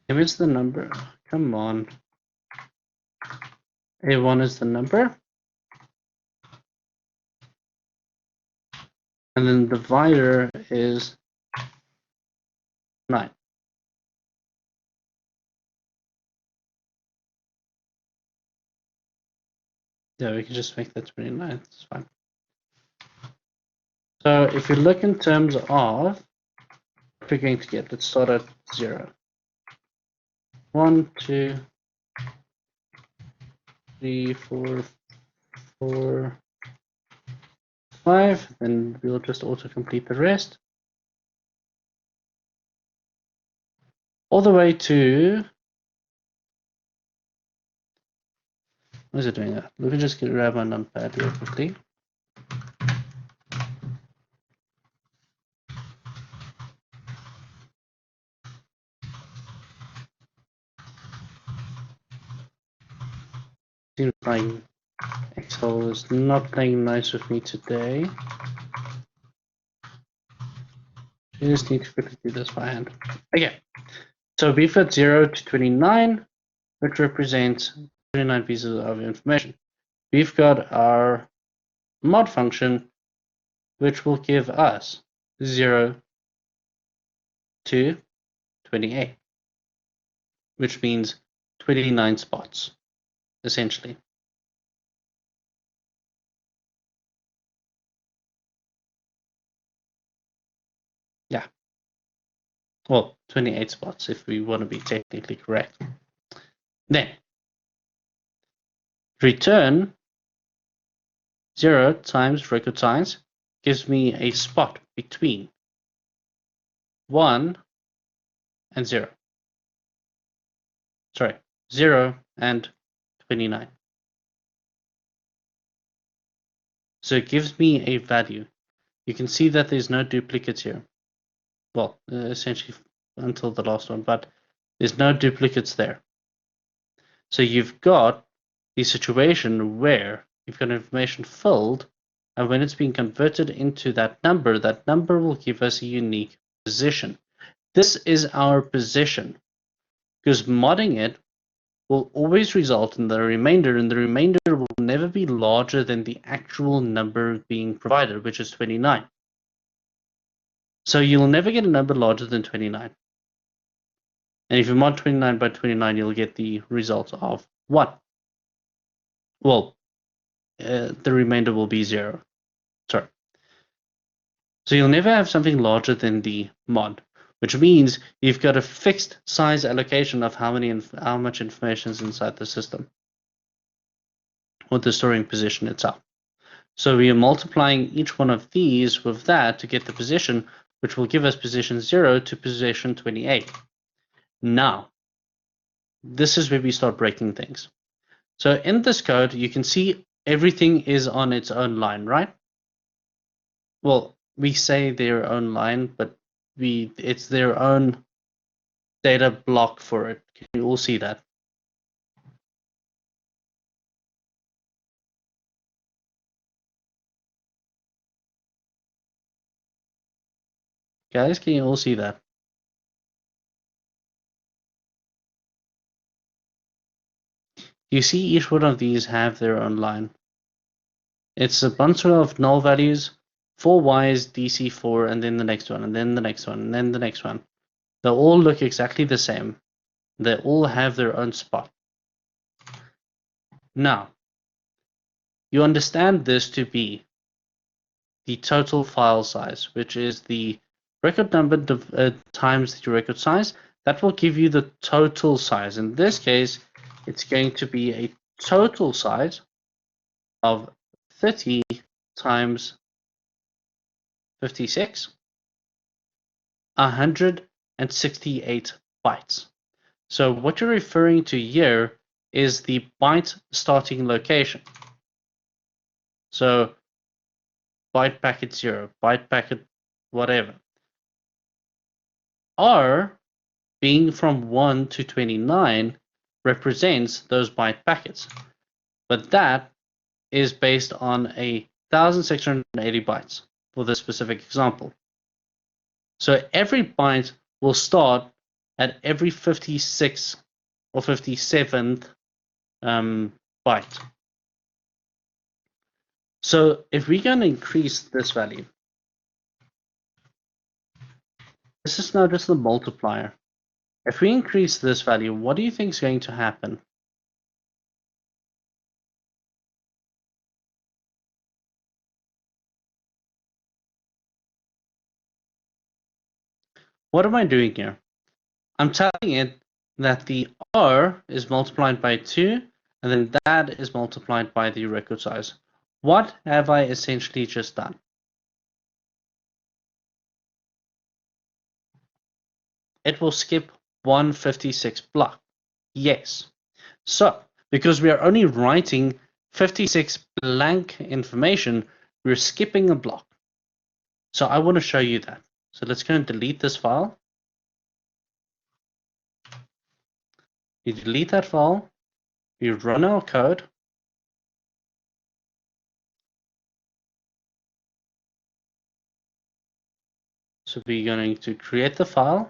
Where's the number? Come on. A1 is the number. And then the divider is 9. Yeah, we can just make that 29. It's fine. So if you look in terms of what we're going to get, let's start at 0. 1, 2, 3, 4, 4, 5. Then we'll just auto-complete the rest. All the way to, what is it doing that? Let me just grab my numpad real quickly. Seems like Excel is not playing nice with me today. just need to quickly do this by hand. Okay, so we've got 0 to 29, which represents 29 pieces of information. We've got our mod function, which will give us 0 to 28, which means 29 spots, essentially. Yeah. Well, 28 spots if we want to be technically correct. Then, return 0 times record size gives me a spot between 1 and 0. Sorry, 0 and 29. So it gives me a value. You can see that there's no duplicates here. Well, essentially until the last one, but there's no duplicates there. So you've got the situation where you've got information filled, and when it's being converted into that number will give us a unique position. This is our position, because modding it will always result in the remainder, and the remainder will never be larger than the actual number being provided, which is 29. So you'll never get a number larger than 29. And if you mod 29 by 29, you'll get the result of 1. Well, the remainder will be 0. Sorry. So you'll never have something larger than the mod, which means you've got a fixed size allocation of how much information is inside the system, or the storing position itself. So we are multiplying each one of these with that to get the position, which will give us position 0 to position 28. Now, this is where we start breaking things. So in this code, you can see everything is on its own line, right? Well, we say their own line, but it's their own data block for it. Can you all see that? Guys, can you all see that? You see each one of these have their own line. It's a bunch of null values, 4 Ys, DC4, and then the next one, and then the next one, and then the next one. They all look exactly the same. They all have their own spot. Now, you understand this to be the total file size, which is the record number times the record size. That will give you the total size. In this case, it's going to be a total size of 30 times 56, 168 bytes. So what you're referring to here is the byte starting location. So byte packet 0, byte packet whatever. R being from 1 to 29 represents those byte packets, but that is based on 1,680 bytes for this specific example. So every byte will start at every 56th or 57th byte. So if we're going to increase this value, this is now just the multiplier. If we increase this value, what do you think is going to happen? What am I doing here? I'm telling it that the R is multiplied by 2, and then that is multiplied by the record size. What have I essentially just done? It will skip 156 block. Yes. So, because we are only writing 56 blank information, we're skipping a block. So I want to show you that. So let's go and delete this file. You delete that file. You run our code. So we're going to create the file,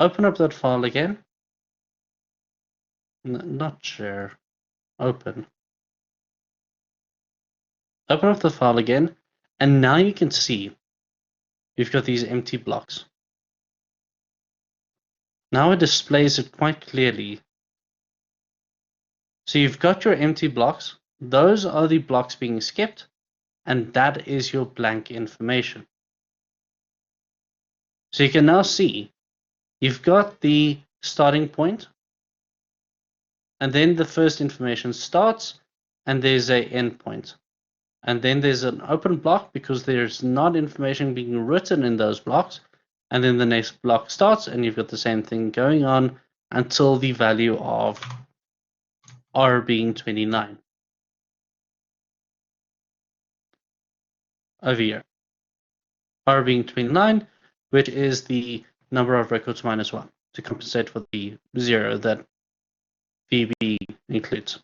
open up that file again, not share, open up the file again, and now you can see you've got these empty blocks. Now it displays it quite clearly. So you've got your empty blocks. Those are the blocks being skipped, and that is your blank information. So you can now see you've got the starting point, and then the first information starts, and there's an end point. And then there's an open block because there's not information being written in those blocks. And then the next block starts, and you've got the same thing going on until the value of R being 29. Over here. R being 29, which is the number of records minus 1 to compensate for the 0 that VB includes.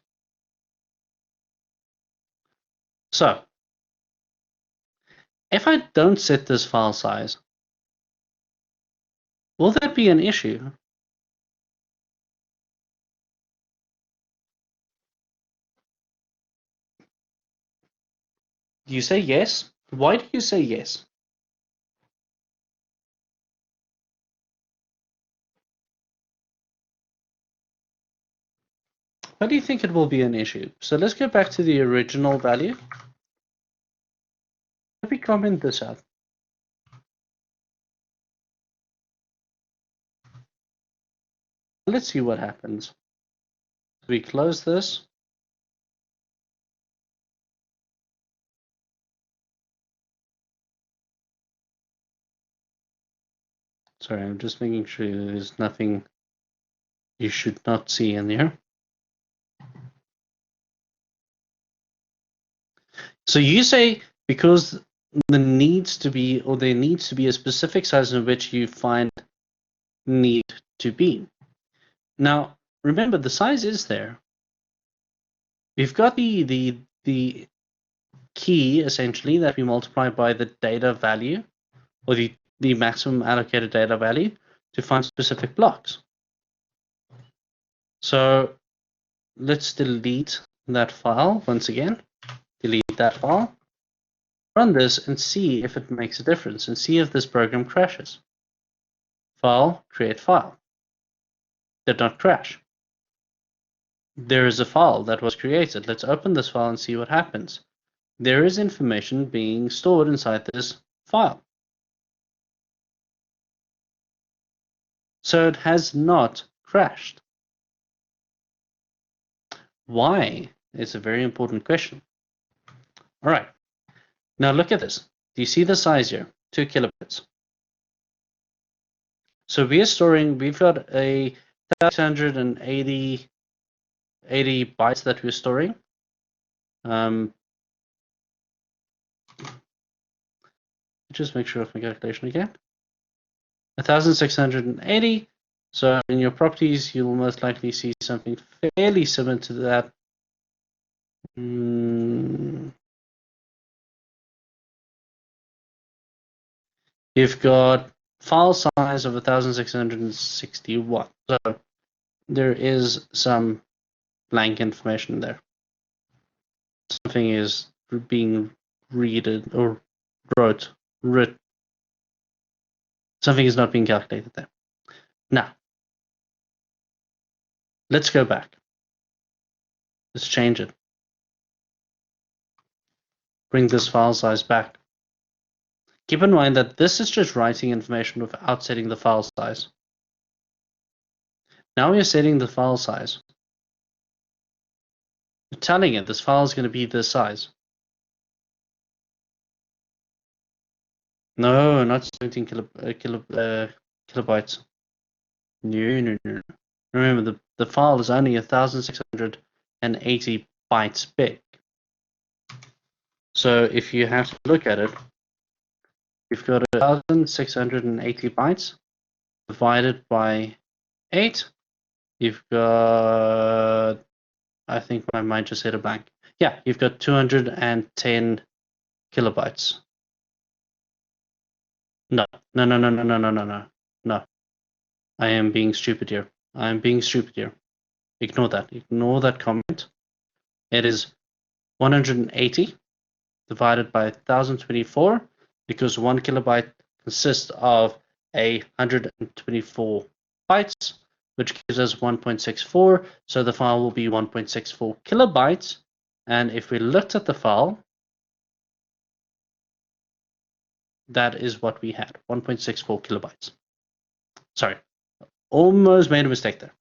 So, if I don't set this file size, will that be an issue? You say yes? Why do you say yes? Why do you think it will be an issue? So let's go back to the original value. Let me comment this out. Let's see what happens. We close this. Sorry, I'm just making sure there's nothing you should not see in there. So you say because there needs to be a specific size in which you find need to be. Now, remember the size is there. We've got the key essentially that we multiply by the data value or the maximum allocated data value to find specific blocks. So let's delete that file once again. Delete that file. Run this and see if it makes a difference and see if this program crashes. File, create file. Did not crash. There is a file that was created. Let's open this file and see what happens. There is information being stored inside this file. So it has not crashed. Why? It's a very important question. All right. Now look at this. Do you see the size here? 2 kilobits. So we've got a 680 bytes that we're storing. Just make sure of my calculation again. 1680. So in your properties, you'll most likely see something fairly similar to that. You've got file size of 1661. So there is some blank information there. Something is being read or wrote. Something is not being calculated there. Now, let's go back. Let's change it. Bring this file size back. Keep in mind that this is just writing information without setting the file size. Now we're setting the file size. We're telling it this file is going to be this size. No, not 17 kilobytes. No. Remember, the file is only 1680 bytes big. So if you have to look at it, you've got 1680 bytes divided by 8. You've got, I think my mind just hit a blank. Yeah, you've got 210 kilobytes No. I am being stupid here. Ignore that. Ignore that comment. It is 180 divided by 1024 because 1 kilobyte consists of 124 bytes, which gives us 1.64. So the file will be 1.64 kilobytes. And if we looked at the file, that is what we had, 1.64 kilobytes. Sorry, almost made a mistake there.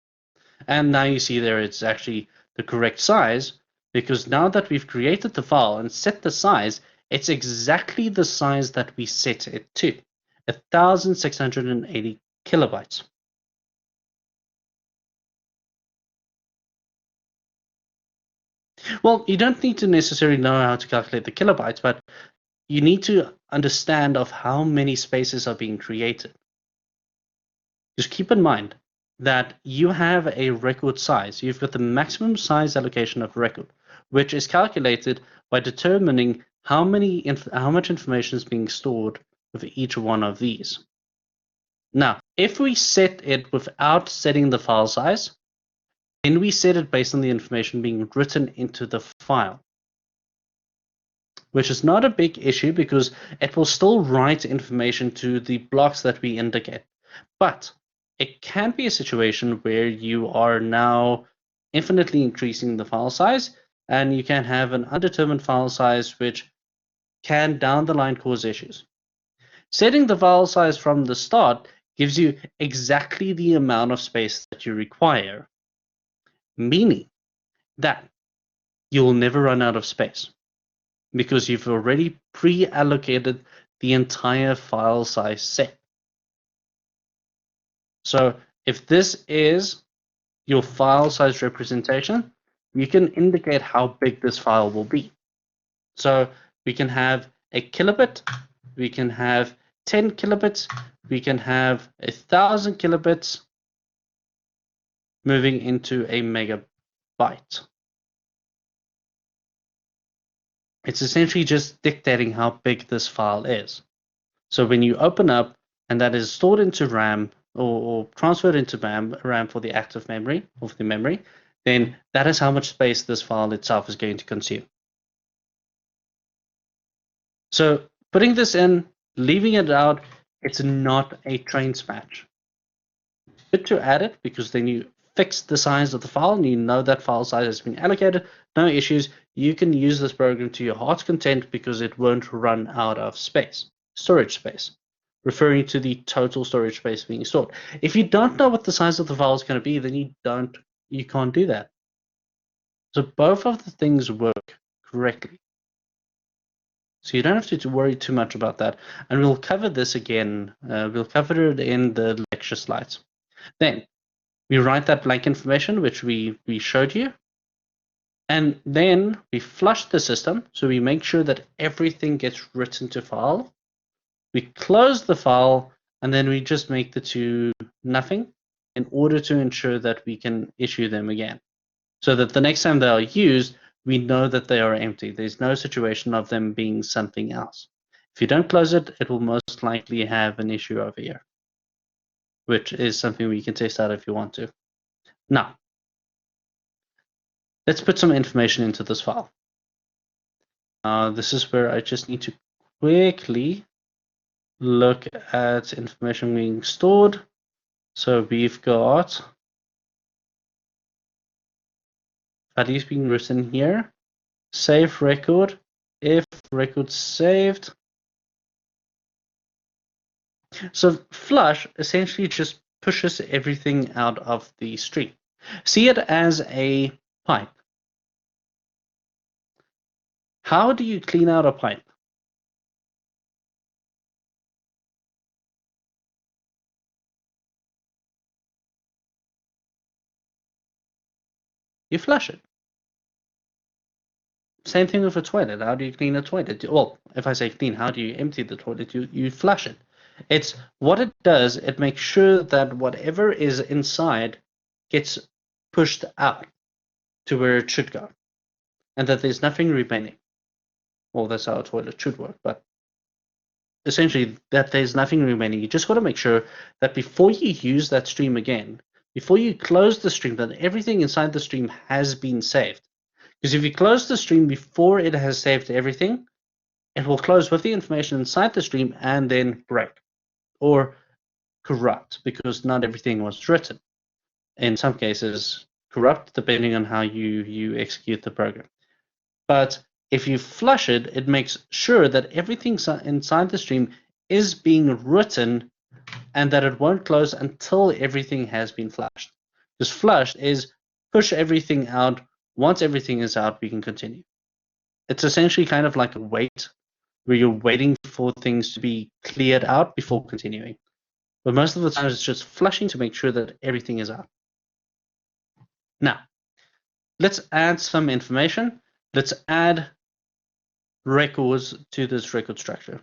And now you see there it's actually the correct size, because now that we've created the file and set the size, it's exactly the size that we set it to, 1680 kilobytes. Well, you don't need to necessarily know how to calculate the kilobytes, but you need to understand of how many spaces are being created. Just keep in mind that you have a record size. You've got the maximum size allocation of record, which is calculated by determining how much information is being stored with each one of these. Now, if we set it without setting the file size, then we set it based on the information being written into the file, which is not a big issue because it will still write information to the blocks that we indicate. But it can be a situation where you are now infinitely increasing the file size, and you can have an undetermined file size which can down the line cause issues. Setting the file size from the start gives you exactly the amount of space that you require, meaning that you will never run out of space because you've already pre-allocated the entire file size set. So if this is your file size representation, you can indicate how big this file will be. So we can have a kilobit, we can have 10 kilobits, we can have 1,000 kilobits moving into a megabyte. It's essentially just dictating how big this file is. So when you open up and that is stored into RAM or transferred into RAM for the active memory of the memory, then that is how much space this file itself is going to consume. So putting this in, leaving it out, it's not a train smash. Good to add it because then you fix the size of the file and you know that file size has been allocated. No issues. You can use this program to your heart's content because it won't run out of space, storage space, referring to the total storage space being stored. If you don't know what the size of the file is going to be, then you can't do that. So both of the things work correctly. So you don't have to worry too much about that. And we'll cover this again. We'll cover it in the lecture slides. Then we write that blank information, which we showed you. And then we flush the system. So we make sure that everything gets written to file. We close the file, and then we just make the two nothing in order to ensure that we can issue them again. So that the next time they are used, we know that they are empty. There's no situation of them being something else. If you don't close it, it will most likely have an issue over here, which is something we can test out if you want to. Now, let's put some information into this file. This is where I just need to quickly look at information being stored. So we've got values being written here. Save record, if record saved. So flush essentially just pushes everything out of the stream. See it as a pipe. How do you clean out a pipe? You flush it. Same thing with a toilet. How do you clean a toilet? Well, if I say clean, how do you empty the toilet? You flush it. It's what it does. It makes sure that whatever is inside gets pushed out to where it should go, and that there's nothing remaining. Well, that's how a toilet should work, but essentially that there's nothing remaining. You just got to make sure that before you use that stream again, before you close the stream, that everything inside the stream has been saved. Because if you close the stream before it has saved everything, it will close with the information inside the stream and then break or corrupt, because not everything was written. In some cases, corrupt, depending on how you execute the program. But if you flush it, it makes sure that everything inside the stream is being written and that it won't close until everything has been flushed. Because flushed is push everything out. Once everything is out, we can continue. It's essentially kind of like a wait, where you're waiting for things to be cleared out before continuing. But most of the time, it's just flushing to make sure that everything is out. Now, let's add some information. Let's add records to this record structure.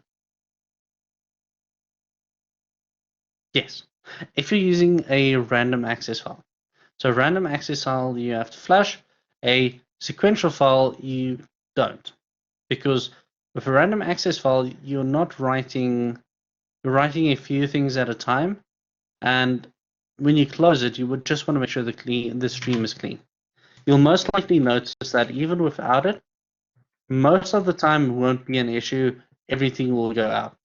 Yes, if you're using a random access file. So random access file, you have to flush. A sequential file, you don't. Because with a random access file, you're not writing, you're writing a few things at a time. And when you close it, you would just want to make sure the stream is clean. You'll most likely notice that even without it, most of the time won't be an issue. Everything will go out.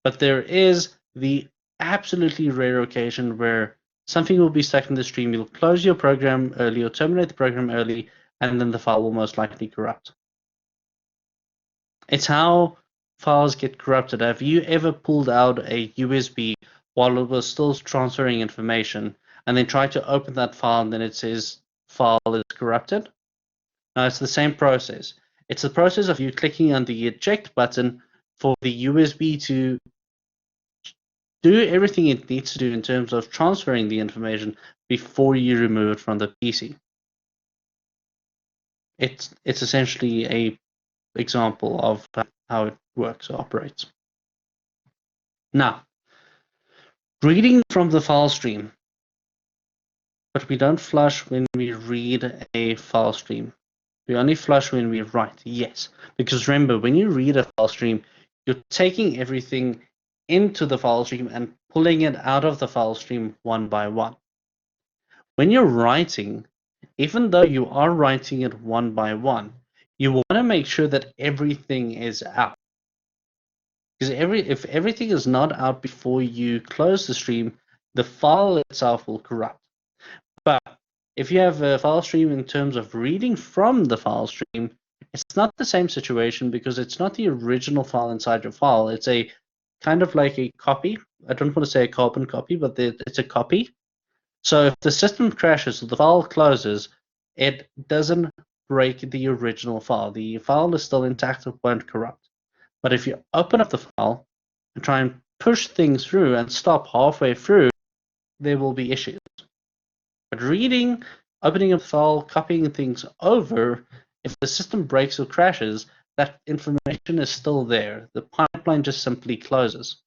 But there is the absolutely rare occasion where something will be stuck in the stream. You'll close your program early or terminate the program early, and then the file will most likely corrupt. It's how files get corrupted. Have you ever pulled out a USB while it was still transferring information and then tried to open that file and then it says file is corrupted? No, it's the same process. It's the process of you clicking on the eject button for the USB to do everything it needs to do in terms of transferring the information before you remove it from the PC. It's essentially a example of how it works or operates. Now, reading from the file stream, but we don't flush when we read a file stream. We only flush when we write, yes. Because remember, when you read a file stream, you're taking everything into the file stream and pulling it out of the file stream one by one. When you're writing, even though you are writing it one by one, you want to make sure that everything is out. Because if everything is not out before you close the stream, the file itself will corrupt. But if you have a file stream in terms of reading from the file stream, it's not the same situation because it's not the original file inside your file. It's a kind of like a copy. I don't want to say a carbon copy, but it's a copy. So if the system crashes or the file closes, it doesn't break the original file. The file is still intact, it won't corrupt. But if you open up the file and try and push things through and stop halfway through, there will be issues. But reading, opening up the file, copying things over, if the system breaks or crashes, that information is still there. The pipeline just simply closes.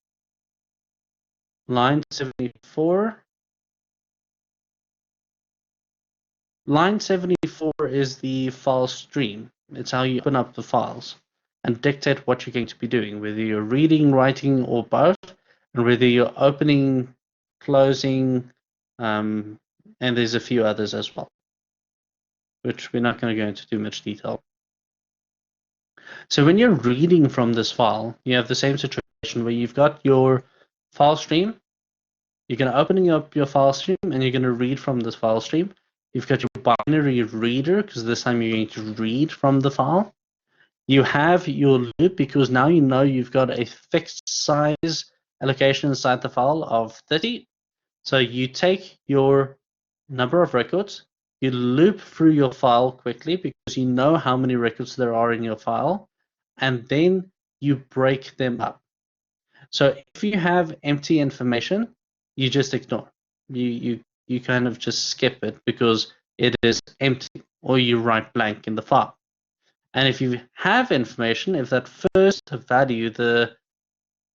Line 74. Line 74 is the file stream. It's how you open up the files and dictate what you're going to be doing, whether you're reading, writing, or both, and whether you're opening, closing, and there's a few others as well, which we're not going to go into too much detail. So when you're reading from this file, you have the same situation where you've got your file stream. You're going to open up your file stream and you're going to read from this file stream. You've got your binary reader because this time you're going to read from the file. You have your loop because now you know you've got a fixed size allocation inside the file of 30. So you take your number of records, you loop through your file quickly because you know how many records there are in your file, and then you break them up. So if you have empty information, you just ignore. You kind of just skip it because it is empty, or you write blank in the file. And if you have information, if that first value, the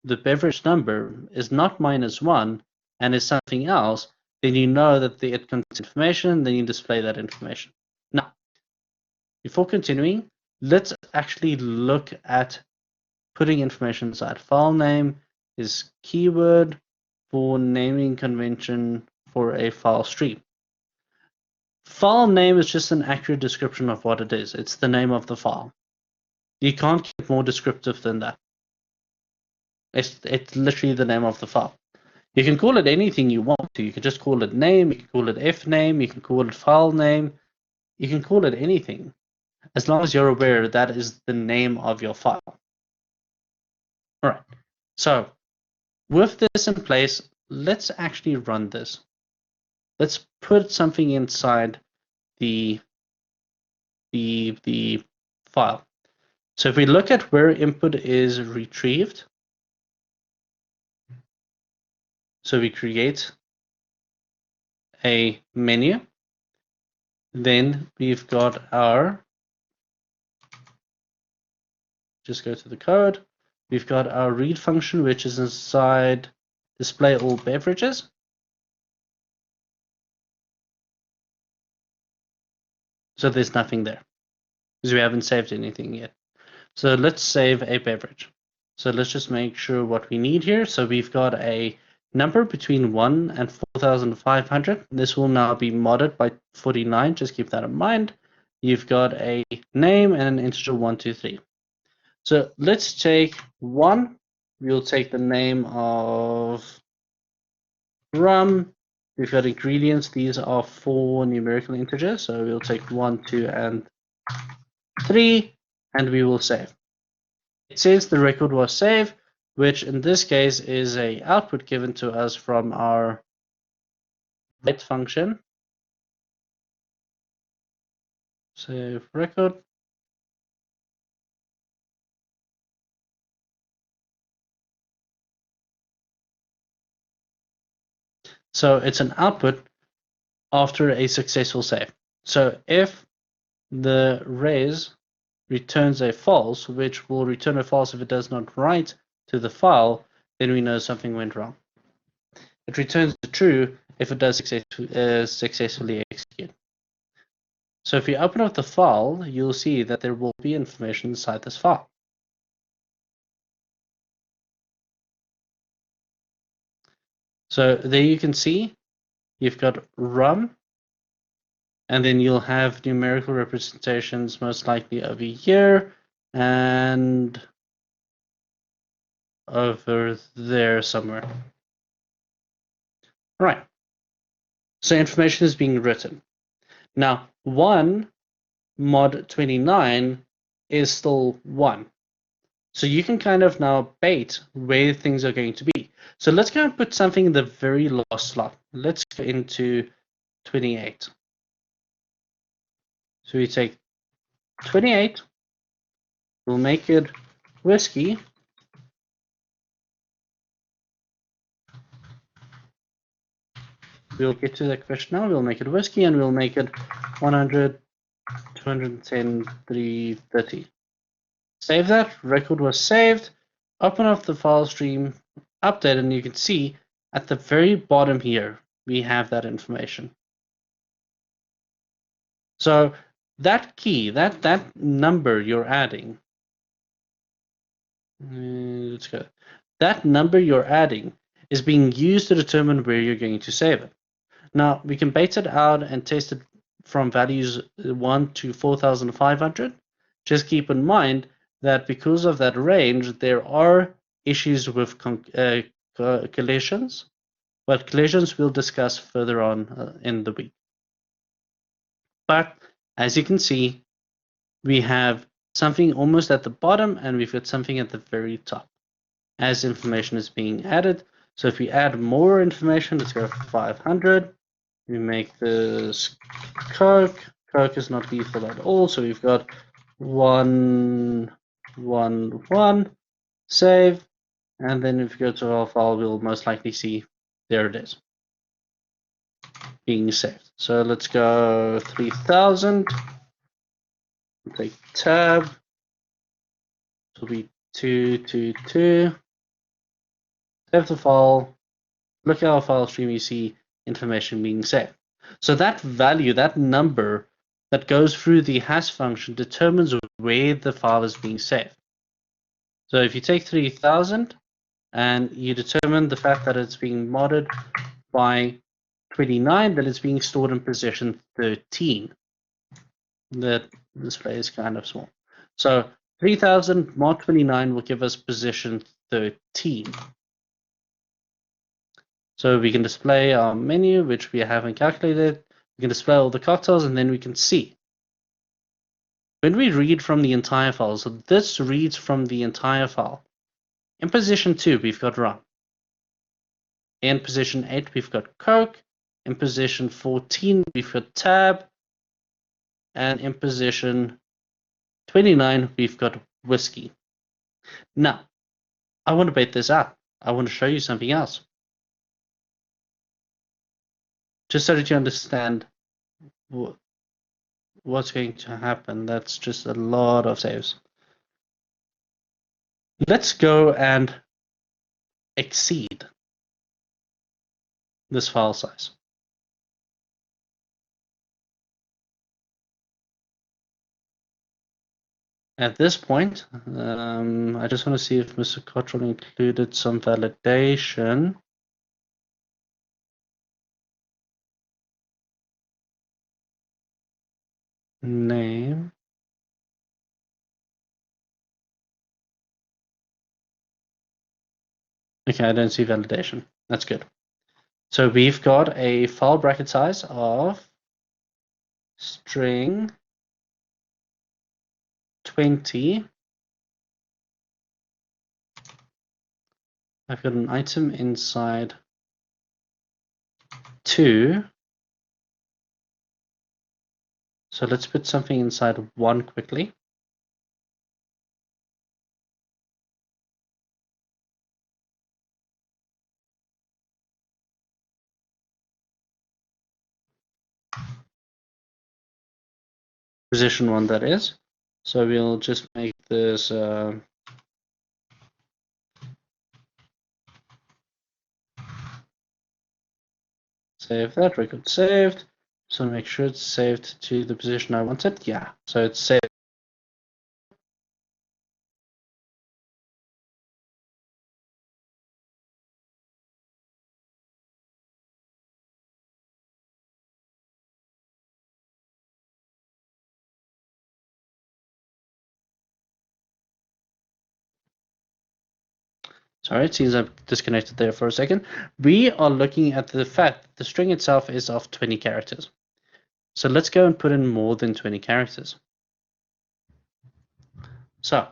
beverage number, is not -1 and is something else, then you know that it contains information, then you display that information. Now, before continuing, let's actually look at putting information inside. File name is keyword for naming convention for a file stream. File name is just an accurate description of what it is. It's the name of the file. You can't get more descriptive than that. It's literally the name of the file. You can call it anything you want to. You can just call it name, you can call it f name, you can call it file name, you can call it anything, as long as you're aware that is the name of your file. All right, so with this in place, let's actually run this. Let's put something inside the file. So if we look at where input is retrieved, so we create a menu, then we've got our, just go to the code, we've got our read function, which is inside display all beverages. So there's nothing there because we haven't saved anything yet. So let's save a beverage. So let's just make sure what we need here. So we've got a number between 1 and 4,500. This will now be modded by 49. Just keep that in mind. You've got a name and an integer 1, 2, 3. So let's take 1. We'll take the name of rum. We've got ingredients. These are 4 numerical integers. So we'll take 1, 2, and 3, and we will save. It says the record was saved, which in this case is a output given to us from our write function. Save record. So it's an output after a successful save. So if the res returns a false, which will return a false if it does not write to the file, then we know something went wrong. It returns a true if it does successfully execute. So if you open up the file, you'll see that there will be information inside this file. So there you can see you've got rum, and then you'll have numerical representations most likely over here and over there somewhere. Right. So information is being written. Now, 1 mod 29 is still 1. So you can kind of now bait where things are going to be. So let's go and put something in the very last slot. Let's go into 28. So we take 28, we'll make it whiskey. We'll get to that question now. We'll make it whiskey and we'll make it 100, 210, 330. Save that. Record was saved. Open up the file stream, update, and you can see at the very bottom here, we have that information. So that key, that number you're adding, let's go. That number you're adding is being used to determine where you're going to save it. Now we can bait it out and test it from values 1 to 4,500. Just keep in mind that because of that range, there are issues with collisions, but collisions we'll discuss further on in the week. But as you can see, we have something almost at the bottom and we've got something at the very top as information is being added. So if we add more information, let's go for 500. We make this Coke. Coke is not lethal at all. So we've got 1, 1, 1, save. And then if we go to our file, we'll most likely see there it is being saved. So let's go 3000. Take tab. It'll be 222. Save the file. Look at our file stream. You see information being saved. So that value, that number that goes through the hash function determines where the file is being saved. So if you take 3000 and you determine the fact that it's being modded by 29, that it's being stored in position 13. The display is kind of small. So 3000 mod 29 will give us position 13. So we can display our menu, which we haven't calculated. We can display all the cocktails, and then we can see. When we read from the entire file, so this reads from the entire file. In position 2, we've got rum. In position 8, we've got Coke. In position 14, we've got Tab. And in position 29, we've got Whiskey. Now, I want to bait this out. I want to show you something else. Just so that you understand what's going to happen. That's just a lot of saves. Let's go and exceed this file size. At this point, I just want to see if Mr. Cottrell included some validation. Name. Okay, I don't see validation. That's good. So we've got a file bracket size of string 20. I've got an item inside 2. So let's put something inside 1 quickly. Position 1, that is. So we'll just make this save that, record saved. So make sure it's saved to the position I wanted. Yeah, so it's saved. Sorry, it seems I've disconnected there for a second. We are looking at the fact that the string itself is of 20 characters. So let's go and put in more than 20 characters. So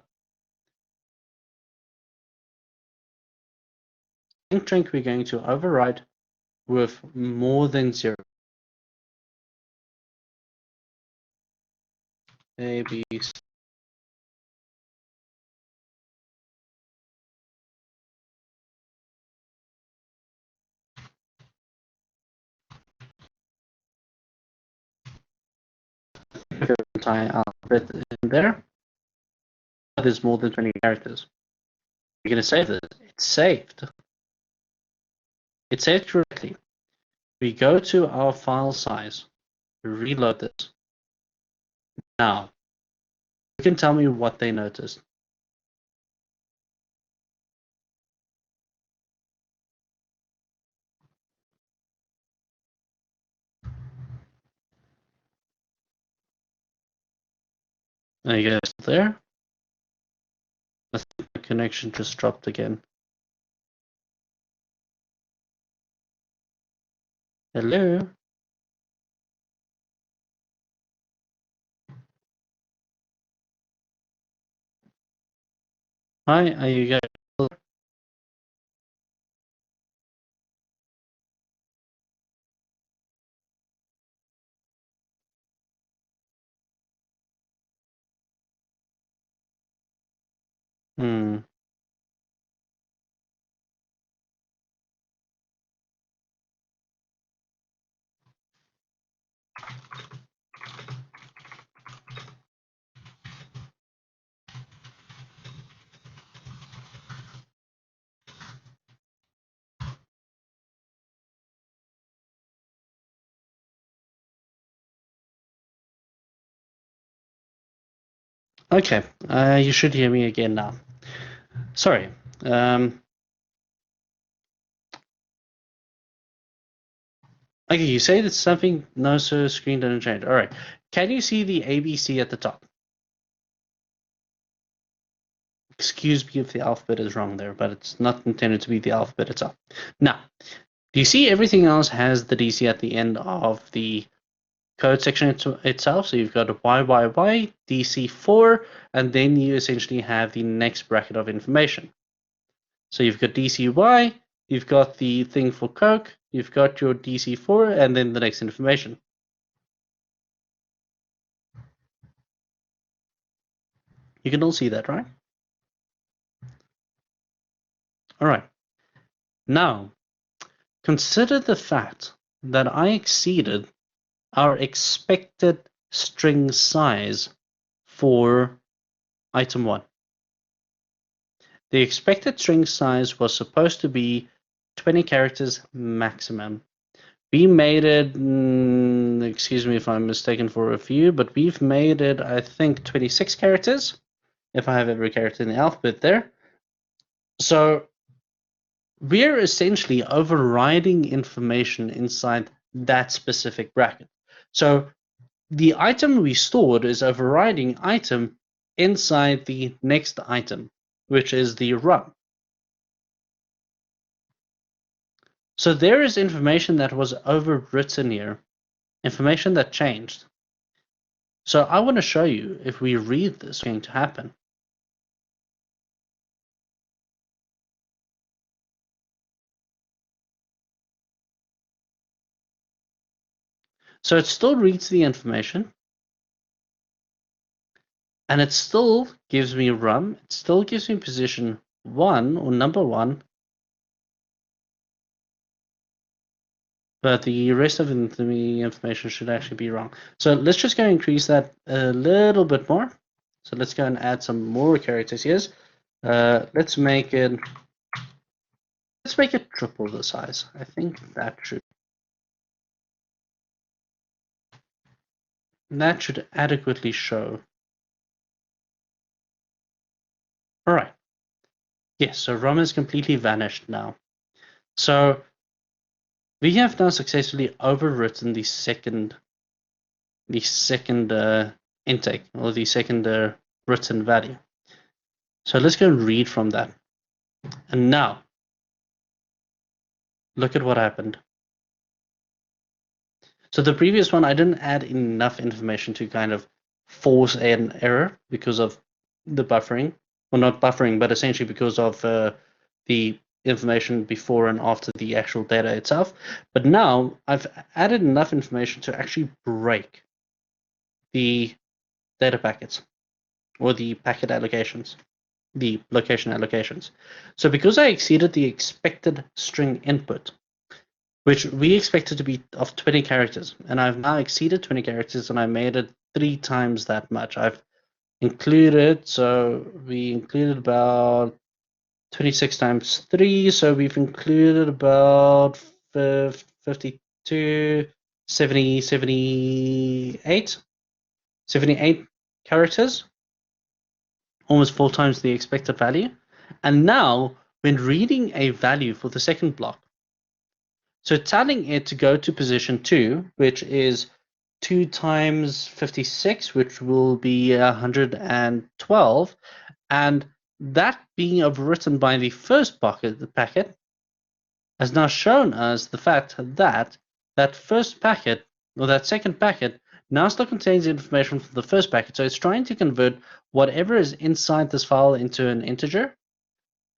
string we're going to override with more than 0. A, B, C. Entire alphabet in there. There's more than 20 characters. We're going to save this. It's saved. It's saved correctly. We go to our file size, reload this. Now, you can tell me what they noticed. There you go, there. I think the connection just dropped again. Hello? Hi, are you guys? Hmm. Okay, you should hear me again now. Sorry. Okay, you say that something, no, sir, screen didn't change. All right. Can you see the ABC at the top? Excuse me if the alphabet is wrong there, but it's not intended to be the alphabet itself. Now, do you see everything else has the DC at the end of the code section itself? So you've got a YYY, DC4, and then you essentially have the next bracket of information. So you've got DCY, you've got the thing for Coke, you've got your DC4, and then the next information. You can all see that, right? All right. Now, consider the fact that I exceeded our expected string size for item 1. The expected string size was supposed to be 20 characters maximum. We made it, excuse me if I'm mistaken for a few, but we've made it, I think, 26 characters, if I have every character in the alphabet there. So we're essentially overriding information inside that specific bracket. So the item we stored is overriding item inside the next item, which is the run. So there is information that was overwritten here, information that changed. So I want to show you if we read this, what's going to happen. So it still reads the information, and it still gives me run. It still gives me position 1 or number 1. But the rest of the information should actually be wrong. So let's just go increase that a little bit more. So let's go and add some more characters here. Let's make it triple the size. I think that should adequately show. All right. Yes, so ROM has completely vanished now. So we have now successfully overwritten the second intake, or the second written value. So let's go and read from that. And now, look at what happened. So the previous one, I didn't add enough information to kind of force an error because of the buffering. Well, not buffering, but essentially because of the information before and after the actual data itself. But now I've added enough information to actually break the data packets or the packet allocations, the location allocations. So because I exceeded the expected string input, which we expected to be of 20 characters, and I've now exceeded 20 characters, and I made it 3 times that much. I've included, so we included about 26 times 3, so we've included about 52, 70, 78 characters, almost 4 times the expected value. And now, when reading a value for the second block, so telling it to go to position 2, which is 2 times 56, which will be 112, and that being overwritten by the first packet has now shown us the fact that that first packet, or that second packet, now still contains information from the first packet. So it's trying to convert whatever is inside this file into an integer.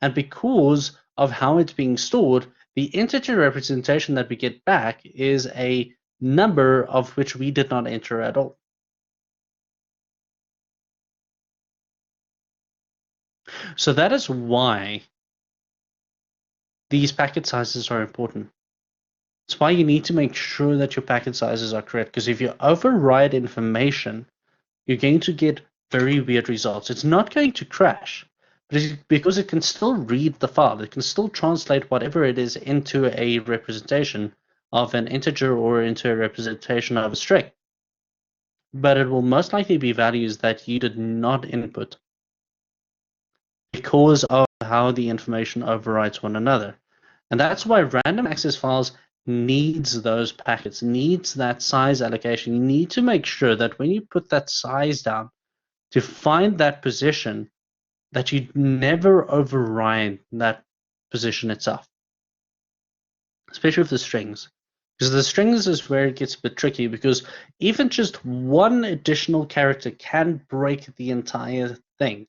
And because of how it's being stored, the integer representation that we get back is a number of which we did not enter at all. So that is why these packet sizes are important. It's why you need to make sure that your packet sizes are correct, because if you override information, you're going to get very weird results. It's not going to crash, but because it can still read the file. It can still translate whatever it is into a representation of an integer or into a representation of a string. But it will most likely be values that you did not input, because of how the information overrides one another. And that's why random access files needs those packets, needs that size allocation. You need to make sure that when you put that size down to find that position, that you never override that position itself, especially with the strings. Because the strings is where it gets a bit tricky, because even just one additional character can break the entire thing.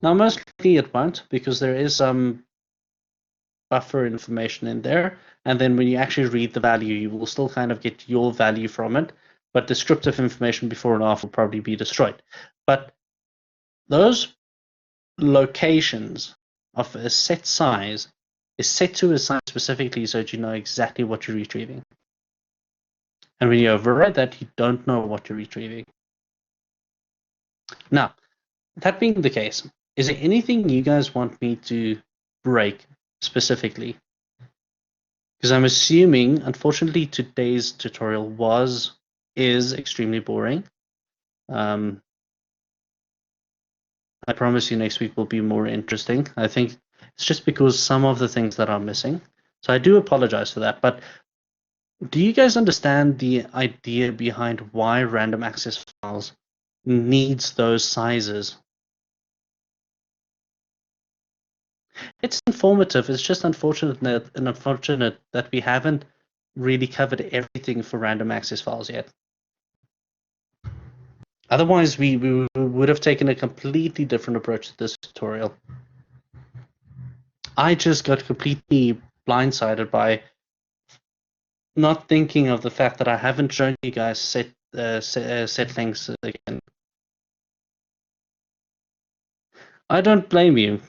Now, most likely it won't, because there is some buffer information in there, and then when you actually read the value, you will still kind of get your value from it, but descriptive information before and after will probably be destroyed. But those locations of a set size is set to a size specifically so that you know exactly what you're retrieving. And when you override that, you don't know what you're retrieving. Now, that being the case, is there anything you guys want me to break specifically? Because I'm assuming, unfortunately, today's tutorial is extremely boring. I promise you next week will be more interesting. I think it's just because some of the things that are missing. So I do apologize for that. But do you guys understand the idea behind why random access files needs those sizes? It's informative. It's just unfortunate that we haven't really covered everything for random access files yet. Otherwise, we would have taken a completely different approach to this tutorial. I just got completely blindsided by not thinking of the fact that I haven't shown you guys set lengths again. I don't blame you.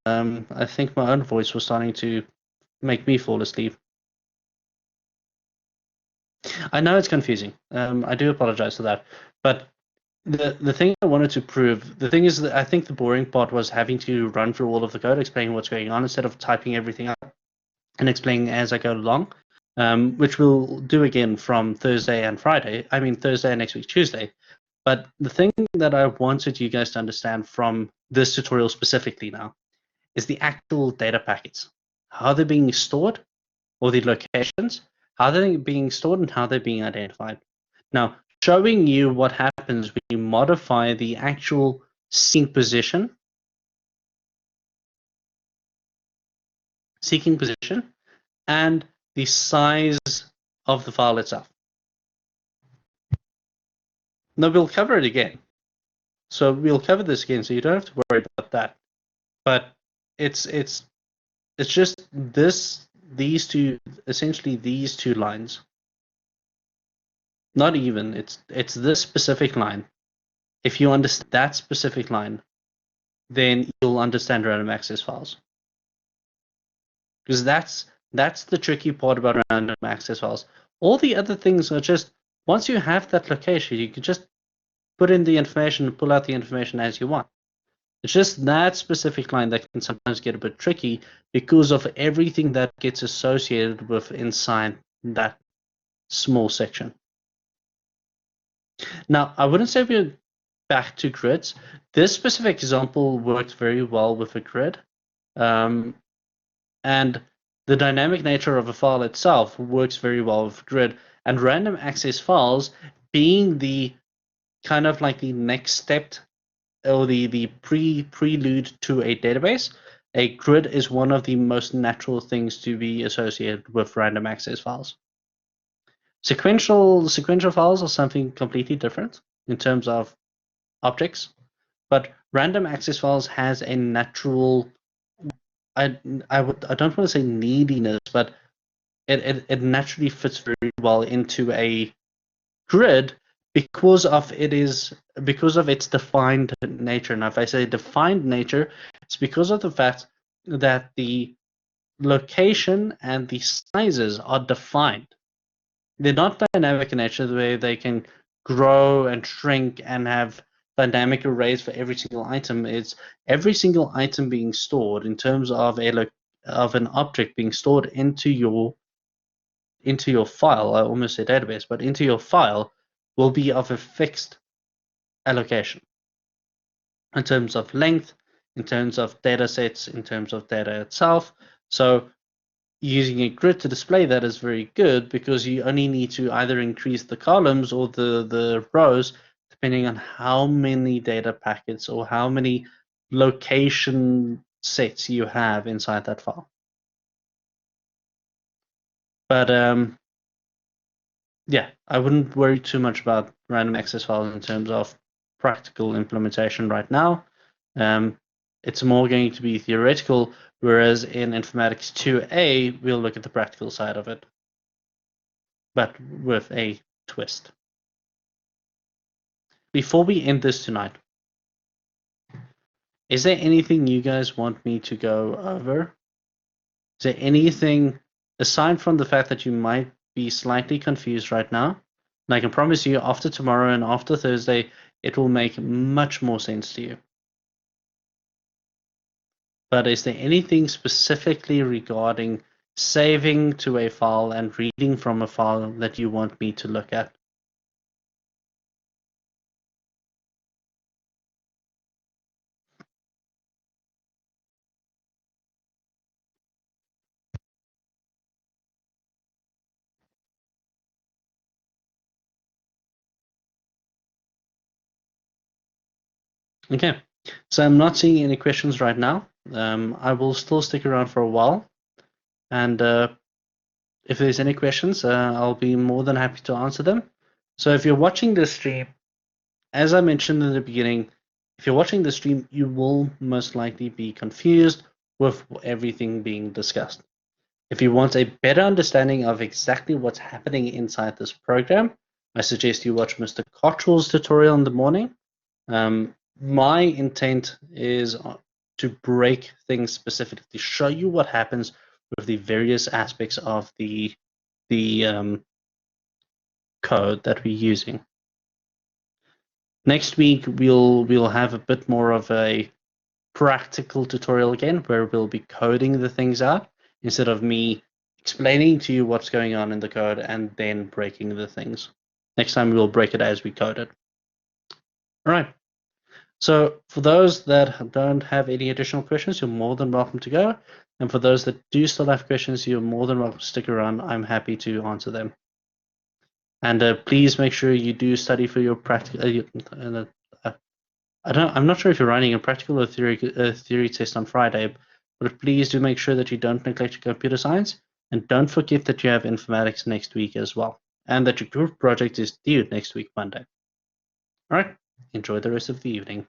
I think my own voice was starting to make me fall asleep. I know it's confusing. I do apologize for that. But the thing I wanted to prove, the thing is that I think the boring part was having to run through all of the code, explaining what's going on, instead of typing everything up and explaining as I go along, which we'll do again from Thursday and Friday. I mean, Thursday and next week, Tuesday. But the thing that I wanted you guys to understand from this tutorial specifically now is the actual data packets, how they're being stored, or the locations, how they're being stored and how they're being identified. Now, showing you what happens when you modify the actual seeking position, and the size of the file itself. Now, we'll cover it again. So we'll cover this again, so you don't have to worry about that. But it's just these two lines. Not even, it's this specific line. If you understand that specific line, then you'll understand random access files. Because that's the tricky part about random access files. All the other things are just, once you have that location, you can just put in the information and pull out the information as you want. It's just that specific line that can sometimes get a bit tricky because of everything that gets associated with inside that small section. Now, I wouldn't say we're back to grids. This specific example worked very well with a grid. And the dynamic nature of a file itself works very well with grid. And random access files being the kind of like the next step or the prelude to a database, a grid is one of the most natural things to be associated with random access files. Sequential files are something completely different in terms of objects, but random access files has a natural, I don't want to say neediness, but it naturally fits very well into a grid because of its defined nature. Now, if I say defined nature, it's because of the fact that the location and the sizes are defined. They're not dynamic in nature, the way they can grow and shrink and have dynamic arrays for every single item. It's every single item being stored in terms of an object being stored into your file. I almost said database, but into your file will be of a fixed allocation. in terms of length, in terms of data sets, in terms of data itself. So using a grid to display that is very good because you only need to either increase the columns or the rows depending on how many data packets or how many location sets you have inside that file. But yeah, I wouldn't worry too much about random access files in terms of practical implementation right now. It's more going to be theoretical, whereas in Informatics 2A, we'll look at the practical side of it, but with a twist. Before we end this tonight, is there anything you guys want me to go over? Is there anything, aside from the fact that you might be slightly confused right now, and I can promise you after tomorrow and after Thursday, it will make much more sense to you. But is there anything specifically regarding saving to a file and reading from a file that you want me to look at? Okay, so I'm not seeing any questions right now. I will still stick around for a while, and if there's any questions, I'll be more than happy to answer them. So if you're watching this stream, as I mentioned in the beginning, if you're watching the stream, you will most likely be confused with everything being discussed. If you want a better understanding of exactly what's happening inside this program, I suggest you watch Mr. Cottrell's tutorial in the morning. My intent is to break things specifically, to show you what happens with the various aspects of the code that we're using. Next week, we'll have a bit more of a practical tutorial again, where we'll be coding the things out instead of me explaining to you what's going on in the code and then breaking the things. Next time, we'll break it as we code it. All right. So for those that don't have any additional questions, you're more than welcome to go. And for those that do still have questions, you're more than welcome to stick around. I'm happy to answer them. And please make sure you do study for your practical. I'm not sure if you're running a practical or theory test on Friday, but please do make sure that you don't neglect your computer science, and don't forget that you have informatics next week as well, and that your group project is due next week, Monday. All right, enjoy the rest of the evening.